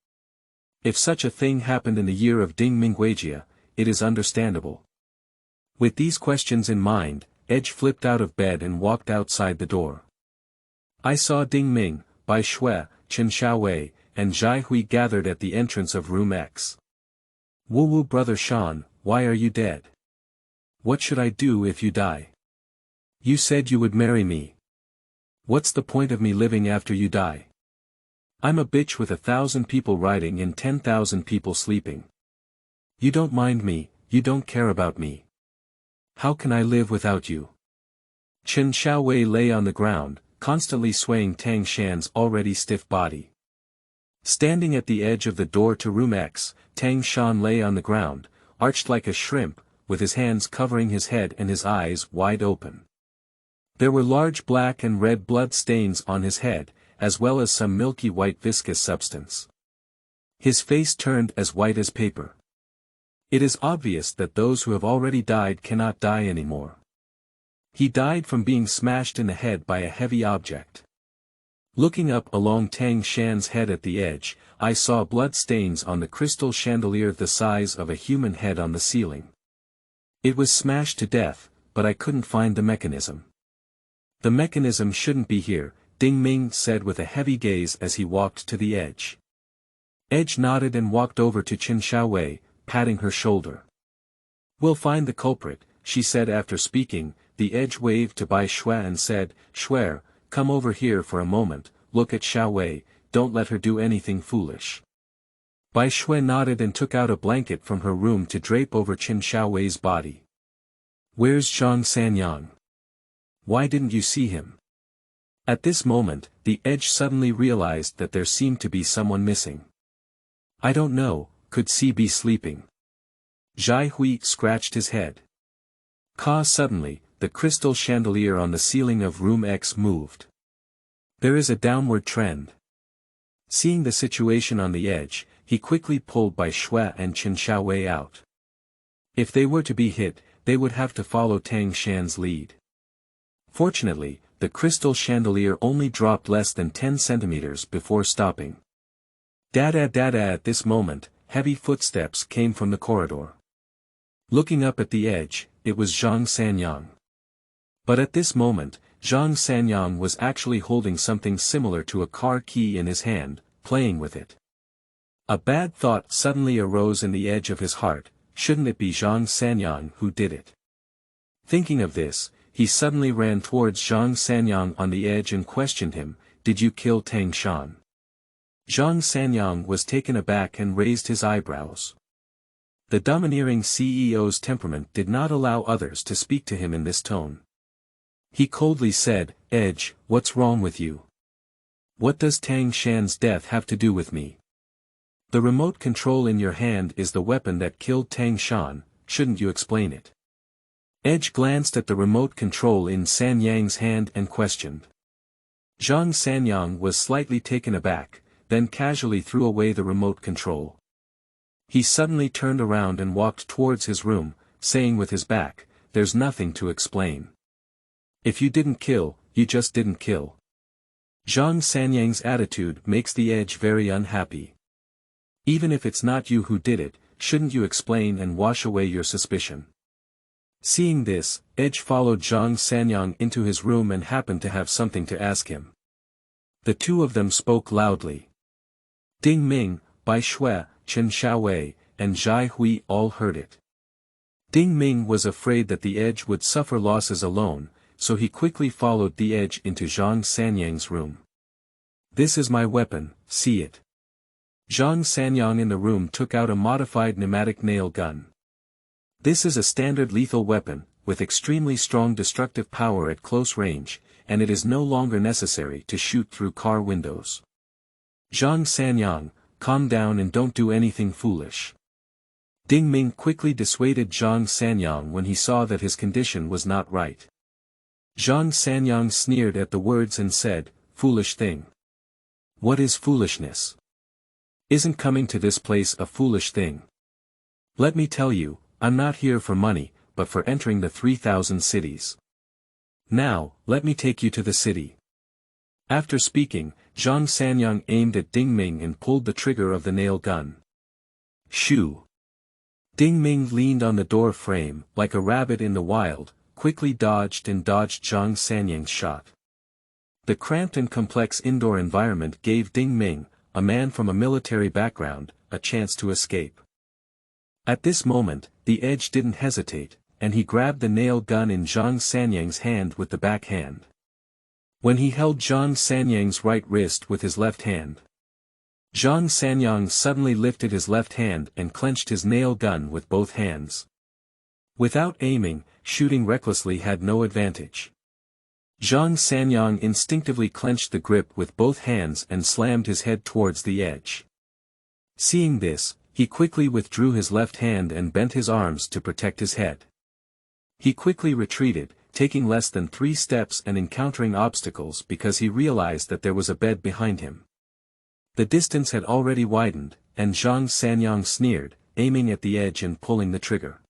If such a thing happened in the year of Ding Mingguijia, it is understandable. With these questions in mind, Edge flipped out of bed and walked outside the door. I saw Ding Ming, Bai Shui, Chen Xiaowei, and Zhai Hui gathered at the entrance of room X. Woo-woo, Brother Sean, why are you dead? What should I do if you die? You said you would marry me. What's the point of me living after you die? I'm a bitch with 1,000 people riding and 10,000 people sleeping. You don't mind me, you don't care about me. How can I live without you? Chen Xiaowei lay on the ground, constantly swaying Tang Shan's already stiff body. Standing at the edge of the door to room X, Tang Shan lay on the ground, arched like a shrimp, with his hands covering his head and his eyes wide open. There were large black and red blood stains on his head, as well as some milky white viscous substance. His face turned as white as paper. It is obvious that those who have already died cannot die anymore. He died from being smashed in the head by a heavy object. Looking up along Tang Shan's head at the edge, I saw blood stains on the crystal chandelier the size of a human head on the ceiling. It was smashed to death, but I couldn't find the mechanism. The mechanism shouldn't be here, Ding Ming said with a heavy gaze as he walked to the edge. Edge nodded and walked over to Chen Xiaowei, patting her shoulder. We'll find the culprit, she said after speaking. The edge waved to Bai Shui and said, Shui, come over here for a moment, look at Xiaowei, don't let her do anything foolish. Bai Shui nodded and took out a blanket from her room to drape over Chen Xiaowei's body. Where's Zhang Sanyang? Why didn't you see him? At this moment, the edge suddenly realized that there seemed to be someone missing. I don't know, could C be sleeping? Zhai Hui scratched his head. Suddenly, the crystal chandelier on the ceiling of room X moved. There is a downward trend. Seeing the situation on the edge, he quickly pulled Bai Shui and Chen Xiaowei out. If they were to be hit, they would have to follow Tang Shan's lead. Fortunately, the crystal chandelier only dropped less than 10 centimeters before stopping. Dada at this moment, heavy footsteps came from the corridor. Looking up at the edge, it was Zhang Sanyang. But at this moment, Zhang Sanyang was actually holding something similar to a car key in his hand, playing with it. A bad thought suddenly arose in the edge of his heart, shouldn't it be Zhang Sanyang who did it? Thinking of this, he suddenly ran towards Zhang Sanyang on the edge and questioned him, did you kill Tang Shan? Zhang Sanyang was taken aback and raised his eyebrows. The domineering CEO's temperament did not allow others to speak to him in this tone. He coldly said, Edge, what's wrong with you? What does Tang Shan's death have to do with me? The remote control in your hand is the weapon that killed Tang Shan, shouldn't you explain it? Edge glanced at the remote control in Sanyang's hand and questioned. Zhang Sanyang was slightly taken aback, then casually threw away the remote control. He suddenly turned around and walked towards his room, saying with his back, there's nothing to explain. If you didn't kill, you just didn't kill. Zhang Sanyang's attitude makes the edge very unhappy. Even if it's not you who did it, shouldn't you explain and wash away your suspicion? Seeing this, Edge followed Zhang Sanyang into his room and happened to have something to ask him. The two of them spoke loudly. Ding Ming, Bai Shui, Chen Xiaowei, and Zhai Hui all heard it. Ding Ming was afraid that the edge would suffer losses alone, so he quickly followed the edge into Zhang Sanyang's room. "This is my weapon, see it." Zhang Sanyang in the room took out a modified pneumatic nail gun. This is a standard lethal weapon, with extremely strong destructive power at close range, and it is no longer necessary to shoot through car windows. "Zhang Sanyang, calm down and don't do anything foolish." Ding Ming quickly dissuaded Zhang Sanyang when he saw that his condition was not right. Zhang Sanyang sneered at the words and said, "Foolish thing. What is foolishness? Isn't coming to this place a foolish thing? Let me tell you, I'm not here for money, but for entering the 3,000 cities. Now, let me take you to the city." After speaking, Zhang Sanyang aimed at Ding Ming and pulled the trigger of the nail gun. Shoo! Ding Ming leaned on the door frame, like a rabbit in the wild, quickly dodged Zhang Sanyang's shot. The cramped and complex indoor environment gave Ding Ming, a man from a military background, a chance to escape. At this moment, the edge didn't hesitate, and he grabbed the nail gun in Zhang Sanyang's hand with the back hand. When he held Zhang Sanyang's right wrist with his left hand, Zhang Sanyang suddenly lifted his left hand and clenched his nail gun with both hands. Without aiming, shooting recklessly had no advantage. Zhang Sanyang instinctively clenched the grip with both hands and slammed his head towards the edge. Seeing this, he quickly withdrew his left hand and bent his arms to protect his head. He quickly retreated, taking less than 3 steps and encountering obstacles because he realized that there was a bed behind him. The distance had already widened, and Zhang Sanyang sneered, aiming at the edge and pulling the trigger.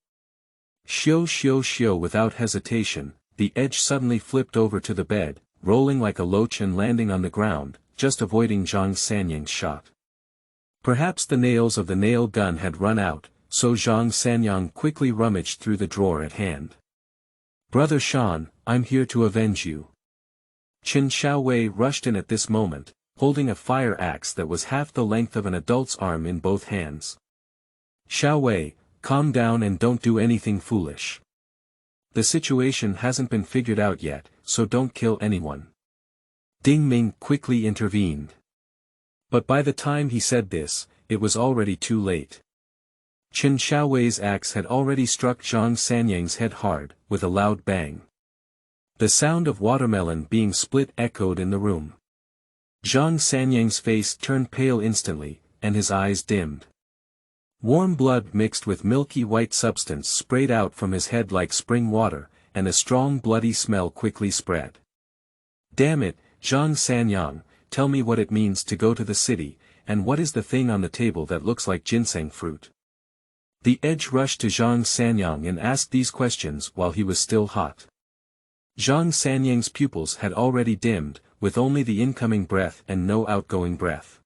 Shio without hesitation, the edge suddenly flipped over to the bed, rolling like a loach and landing on the ground, just avoiding Zhang Sanyang's shot. Perhaps the nails of the nail gun had run out, so Zhang Sanyang quickly rummaged through the drawer at hand. "Brother Shan, I'm here to avenge you." Qin Xiaowei rushed in at this moment, holding a fire axe that was half the length of an adult's arm in both hands. "Xiaowei, calm down and don't do anything foolish. The situation hasn't been figured out yet, so don't kill anyone." Ding Ming quickly intervened. But by the time he said this, it was already too late. Qin Xiaowei's axe had already struck Zhang Sanyang's head hard, with a loud bang. The sound of watermelon being split echoed in the room. Zhang Sanyang's face turned pale instantly, and his eyes dimmed. Warm blood mixed with milky white substance sprayed out from his head like spring water, and a strong bloody smell quickly spread. "Damn it, Zhang Sanyang, tell me what it means to go to the city, and what is the thing on the table that looks like ginseng fruit?" The edge rushed to Zhang Sanyang and asked these questions while he was still hot. Zhang Sanyang's pupils had already dimmed, with only the incoming breath and no outgoing breath.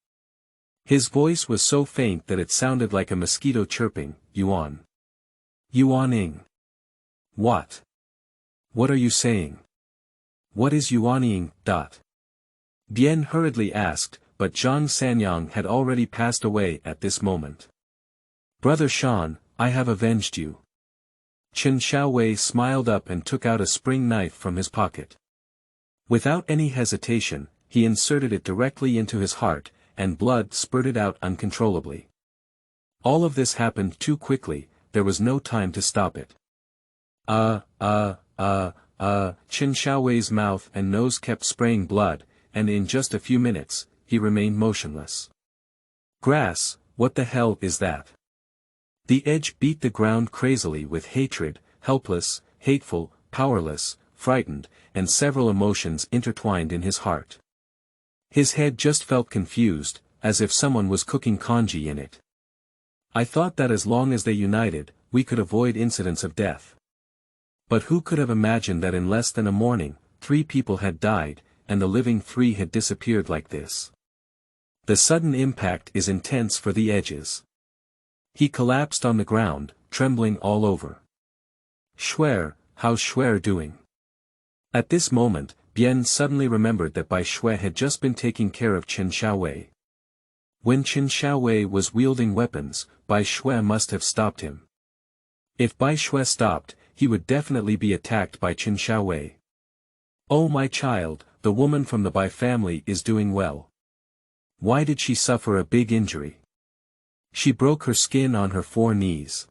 His voice was so faint that it sounded like a mosquito chirping. Yuanying. What? What are you saying? What is Yuanying? Bien hurriedly asked, but Zhang Sanyang had already passed away at this moment. "Brother Shan, I have avenged you." Qin Xiaowei smiled up and took out a spring knife from his pocket. Without any hesitation, he inserted it directly into his heart, and blood spurted out uncontrollably. All of this happened too quickly, there was no time to stop it. Qin Xiaowei's mouth and nose kept spraying blood, and in just a few minutes, he remained motionless. "Grass, what the hell is that?" The edge beat the ground crazily with hatred, helpless, hateful, powerless, frightened, and several emotions intertwined in his heart. His head just felt confused, as if someone was cooking congee in it. "I thought that as long as they united, we could avoid incidents of death. But who could have imagined that in less than a morning, 3 people had died, and the living 3 had disappeared like this? The sudden impact is intense for the edges." He collapsed on the ground, trembling all over. "Shuer, how's Shuer doing?" At this moment, Bien suddenly remembered that Bai Shui had just been taking care of Qin Xiaowei. When Qin Xiaowei was wielding weapons, Bai Shui must have stopped him. If Bai Shui stopped, he would definitely be attacked by Qin Xiaowei. Oh my child, the woman from the Bai family is doing well. Why did she suffer a big injury? She broke her skin on her 4 knees.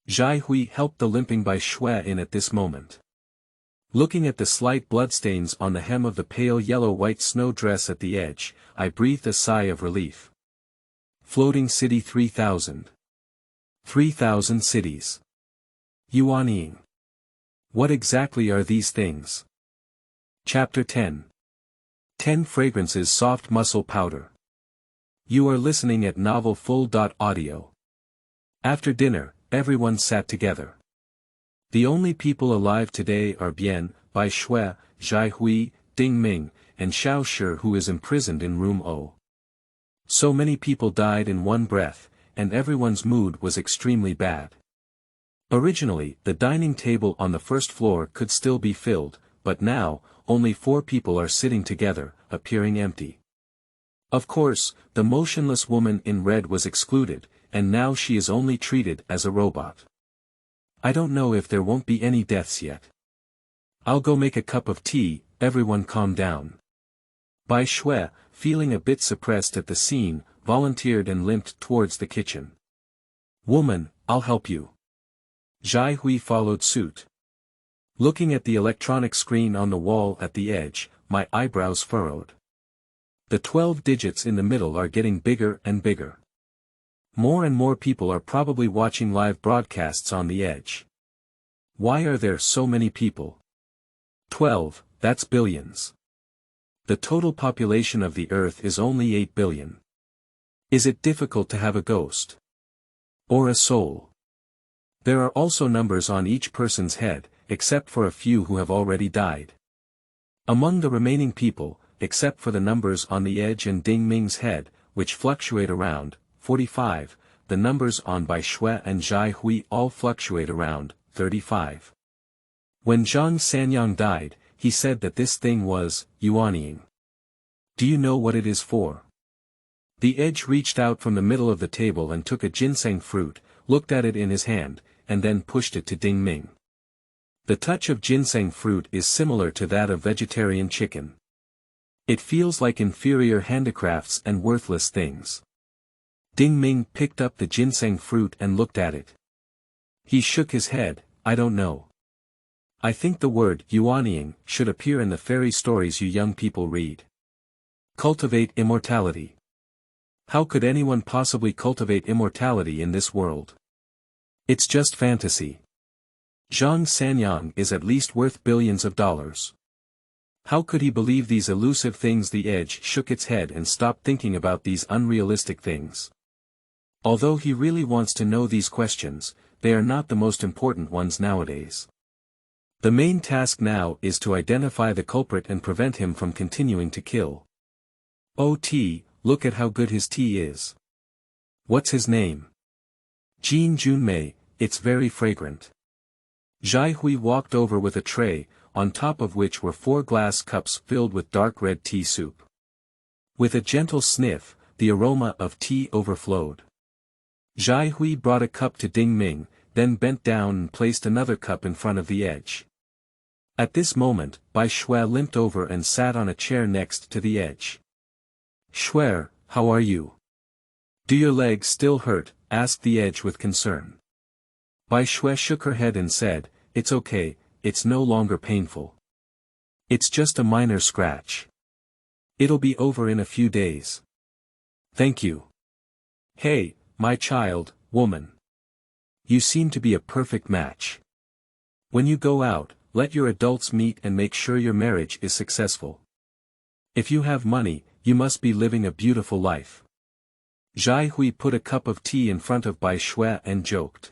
Zhai Hui helped the limping Bai Shui in at this moment. Looking at the slight bloodstains on the hem of the pale yellow-white snow dress at the edge, I breathed a sigh of relief. Floating City 3000. 3000 cities. Yuanying. What exactly are these things? Chapter 10. 10 Fragrances Soft Muscle Powder. You are listening at Novel Full.audio. After dinner, everyone sat together. The only people alive today are Bian, Bai Shui, Zhai Hui, Ding Ming, and Xiao Shi who is imprisoned in room O. So many people died in one breath, and everyone's mood was extremely bad. Originally, the dining table on the first floor could still be filled, but now, only 4 people are sitting together, appearing empty. Of course, the motionless woman in red was excluded, and now she is only treated as a robot. I don't know if there won't be any deaths yet. I'll go make a cup of tea, everyone calm down. Bai Shui, feeling a bit suppressed at the scene, volunteered and limped towards the kitchen. Woman, I'll help you. Zhai Hui followed suit. Looking at the electronic screen on the wall at the edge, my eyebrows furrowed. The 12 digits in the middle are getting bigger and bigger. More and more people are probably watching live broadcasts on the edge. Why are there so many people? 12, that's billions. The total population of the Earth is only 8 billion. Is it difficult to have a ghost? Or a soul? There are also numbers on each person's head, except for a few who have already died. Among the remaining people, except for the numbers on the edge and Ding Ming's head, which fluctuate around 45, the numbers on Bai Shui and Zhai Hui all fluctuate around 35. When Zhang Sanyang died, he said that this thing was Yuanying. Do you know what it is for? The edge reached out from the middle of the table and took a ginseng fruit, looked at it in his hand, and then pushed it to Ding Ming. The touch of ginseng fruit is similar to that of vegetarian chicken. It feels like inferior handicrafts and worthless things. Ding Ming picked up the ginseng fruit and looked at it. He shook his head, I don't know. I think the word Yuanying should appear in the fairy stories you young people read. Cultivate immortality. How could anyone possibly cultivate immortality in this world? It's just fantasy. Zhang Sanyang is at least worth billions of dollars. How could he believe these elusive things? The edge shook its head and stopped thinking about these unrealistic things. Although he really wants to know these questions, they are not the most important ones nowadays. The main task now is to identify the culprit and prevent him from continuing to kill. Oh tea, look at how good his tea is. What's his name? Jin Junmei, it's very fragrant. Zhai Hui walked over with a tray, on top of which were 4 glass cups filled with dark red tea soup. With a gentle sniff, the aroma of tea overflowed. Zhai Hui brought a cup to Ding Ming, then bent down and placed another cup in front of the edge. At this moment, Bai Shui limped over and sat on a chair next to the edge. Shui, how are you? Do your legs still hurt? Asked the edge with concern. Bai Shui shook her head and said, it's okay, it's no longer painful. It's just a minor scratch. It'll be over in a few days. Thank you. Hey, my child, woman. You seem to be a perfect match. When you go out, let your adults meet and make sure your marriage is successful. If you have money, you must be living a beautiful life. Zhai Hui put a cup of tea in front of Bai Shui and joked.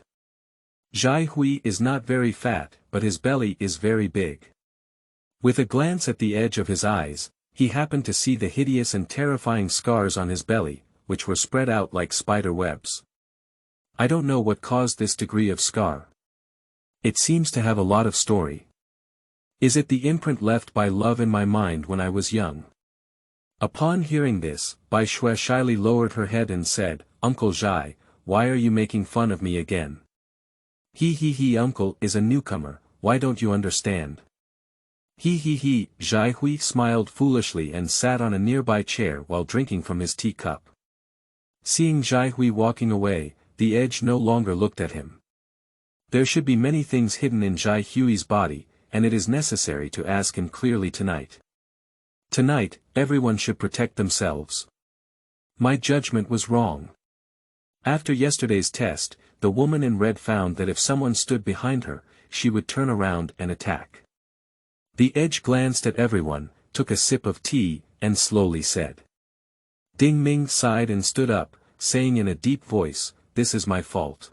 Zhai Hui is not very fat, but his belly is very big. With a glance at the edge of his eyes, he happened to see the hideous and terrifying scars on his belly, which were spread out like spider webs. I don't know what caused this degree of scar. It seems to have a lot of story. Is it the imprint left by love in my mind when I was young? Upon hearing this, Bai Shui shyly lowered her head and said, Uncle Zhai, why are you making fun of me again? He, uncle is a newcomer, why don't you understand? He, Zhai Hui smiled foolishly and sat on a nearby chair while drinking from his teacup. Seeing Zhai Hui walking away, the Edge no longer looked at him. There should be many things hidden in Zhai Hui's body, and it is necessary to ask him clearly tonight. Tonight, everyone should protect themselves. My judgment was wrong. After yesterday's test, the woman in red found that if someone stood behind her, she would turn around and attack. The Edge glanced at everyone, took a sip of tea, and slowly said. Ding Ming sighed and stood up, saying in a deep voice, "This is my fault.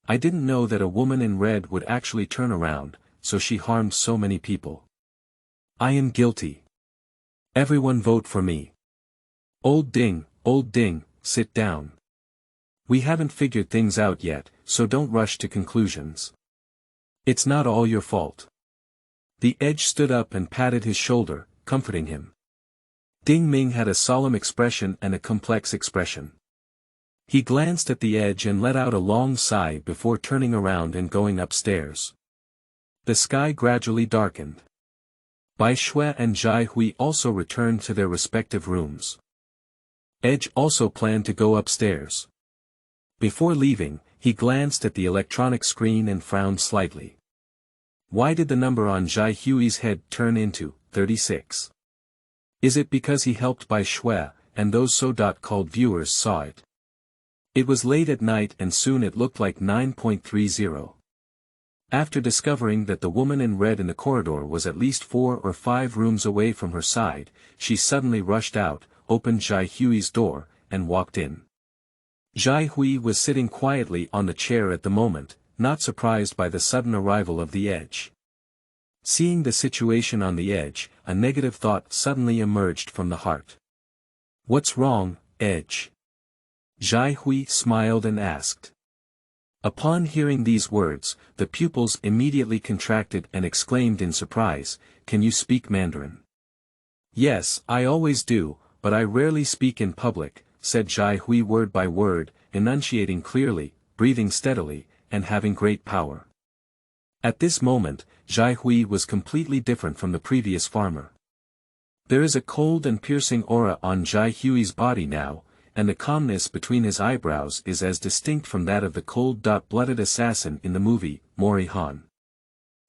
I didn't know that a woman in red would actually turn around, so she harmed so many people. I am guilty. Everyone vote for me. Old Ding, sit down. We haven't figured things out yet, so don't rush to conclusions. It's not all your fault." The Edge stood up and patted his shoulder, comforting him. Ding Ming had a solemn expression and a complex expression. He glanced at the Edge and let out a long sigh before turning around and going upstairs. The sky gradually darkened. Bai Shui and Zhai Hui also returned to their respective rooms. Edge also planned to go upstairs. Before leaving, he glanced at the electronic screen and frowned slightly. Why did the number on Zhai Hui's head turn into 36? Is it because he helped Bai Shui, and those so-called viewers saw it? It was late at night and soon it looked like 9.30. After discovering that the woman in red in the corridor was at least 4 or 5 rooms away from her side, she suddenly rushed out, opened Zhai Hui's door, and walked in. Zhai Hui was sitting quietly on the chair at the moment, not surprised by the sudden arrival of the Edge. Seeing the situation on the Edge, a negative thought suddenly emerged from the heart. What's wrong, Edge? Zhai Hui smiled and asked. Upon hearing these words, the pupils immediately contracted and exclaimed in surprise, "Can you speak Mandarin?" "Yes, I always do, but I rarely speak in public," said Zhai Hui word by word, enunciating clearly, breathing steadily, and having great power. At this moment, Zhai Hui was completely different from the previous farmer. There is a cold and piercing aura on Zhai Hui's body now, and the calmness between his eyebrows is as distinct from that of the cold-blooded assassin in the movie, Mori Han.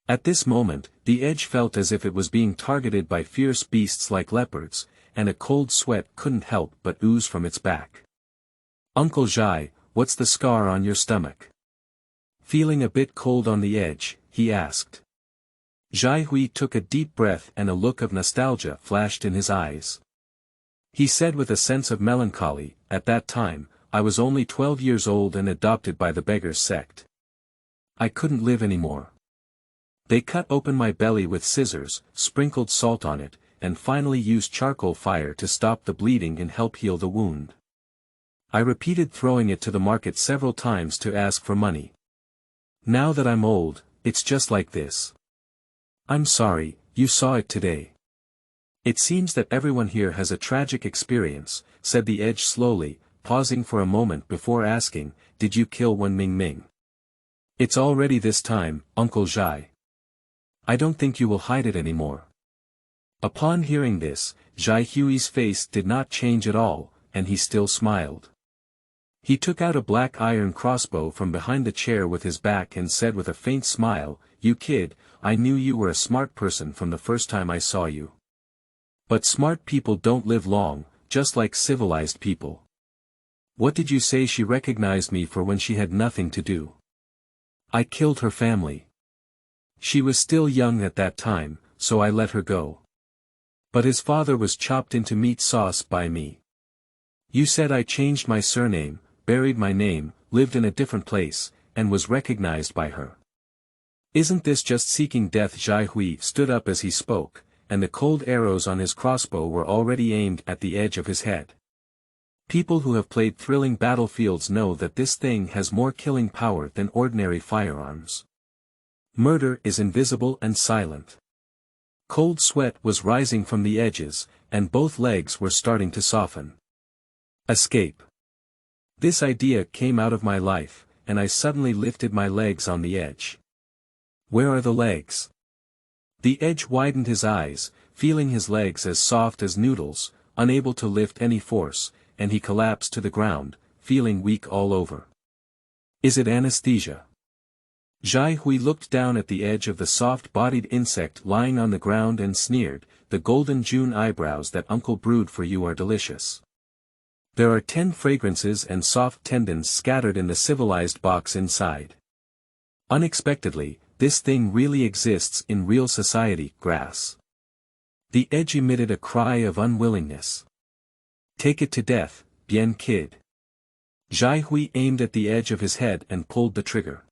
At this moment, the Edge felt as if it was being targeted by fierce beasts like leopards, and a cold sweat couldn't help but ooze from its back. "Uncle Zhai, what's the scar on your stomach?" Feeling a bit cold on the Edge, he asked. Zhai Hui took a deep breath and a look of nostalgia flashed in his eyes. He said with a sense of melancholy, "At that time, I was only 12 years old and adopted by the beggars sect. I couldn't live anymore. They cut open my belly with scissors, sprinkled salt on it, and finally used charcoal fire to stop the bleeding and help heal the wound. I repeated throwing it to the market several times to ask for money. Now that I'm old, it's just like this. I'm sorry, you saw it today. It seems that everyone here has a tragic experience," said the Edge slowly, pausing for a moment before asking, "Did you kill one Ming? It's already this time, Uncle Zhai. I don't think you will hide it anymore." Upon hearing this, Zhai Hui's face did not change at all, and he still smiled. He took out a black iron crossbow from behind the chair with his back and said with a faint smile, "You kid, I knew you were a smart person from the first time I saw you. But smart people don't live long, just like civilized people. What did you say she recognized me for when she had nothing to do? I killed her family. She was still young at that time, so I let her go. But his father was chopped into meat sauce by me. You said I changed my surname, buried my name, lived in a different place, and was recognized by her. Isn't this just seeking death?" Zhai Hui stood up as he spoke, and the cold arrows on his crossbow were already aimed at the edge of his head. People who have played thrilling battlefields know that this thing has more killing power than ordinary firearms. Murder is invisible and silent. Cold sweat was rising from the edges, and both legs were starting to soften. Escape. This idea came out of my life, and I suddenly lifted my legs on the edge. Where are the legs? The edge widened his eyes, feeling his legs as soft as noodles, unable to lift any force, and he collapsed to the ground, feeling weak all over. Is it anesthesia? Zhai Hui looked down at the edge of the soft-bodied insect lying on the ground and sneered, the golden June eyebrows that uncle brewed for you are delicious. There are 10 fragrances and soft tendons scattered in the civilized box inside. Unexpectedly, this thing really exists in real society, grass. The edge emitted a cry of unwillingness. Take it to death, Bien Kid. Zhai Hui aimed at the edge of his head and pulled the trigger.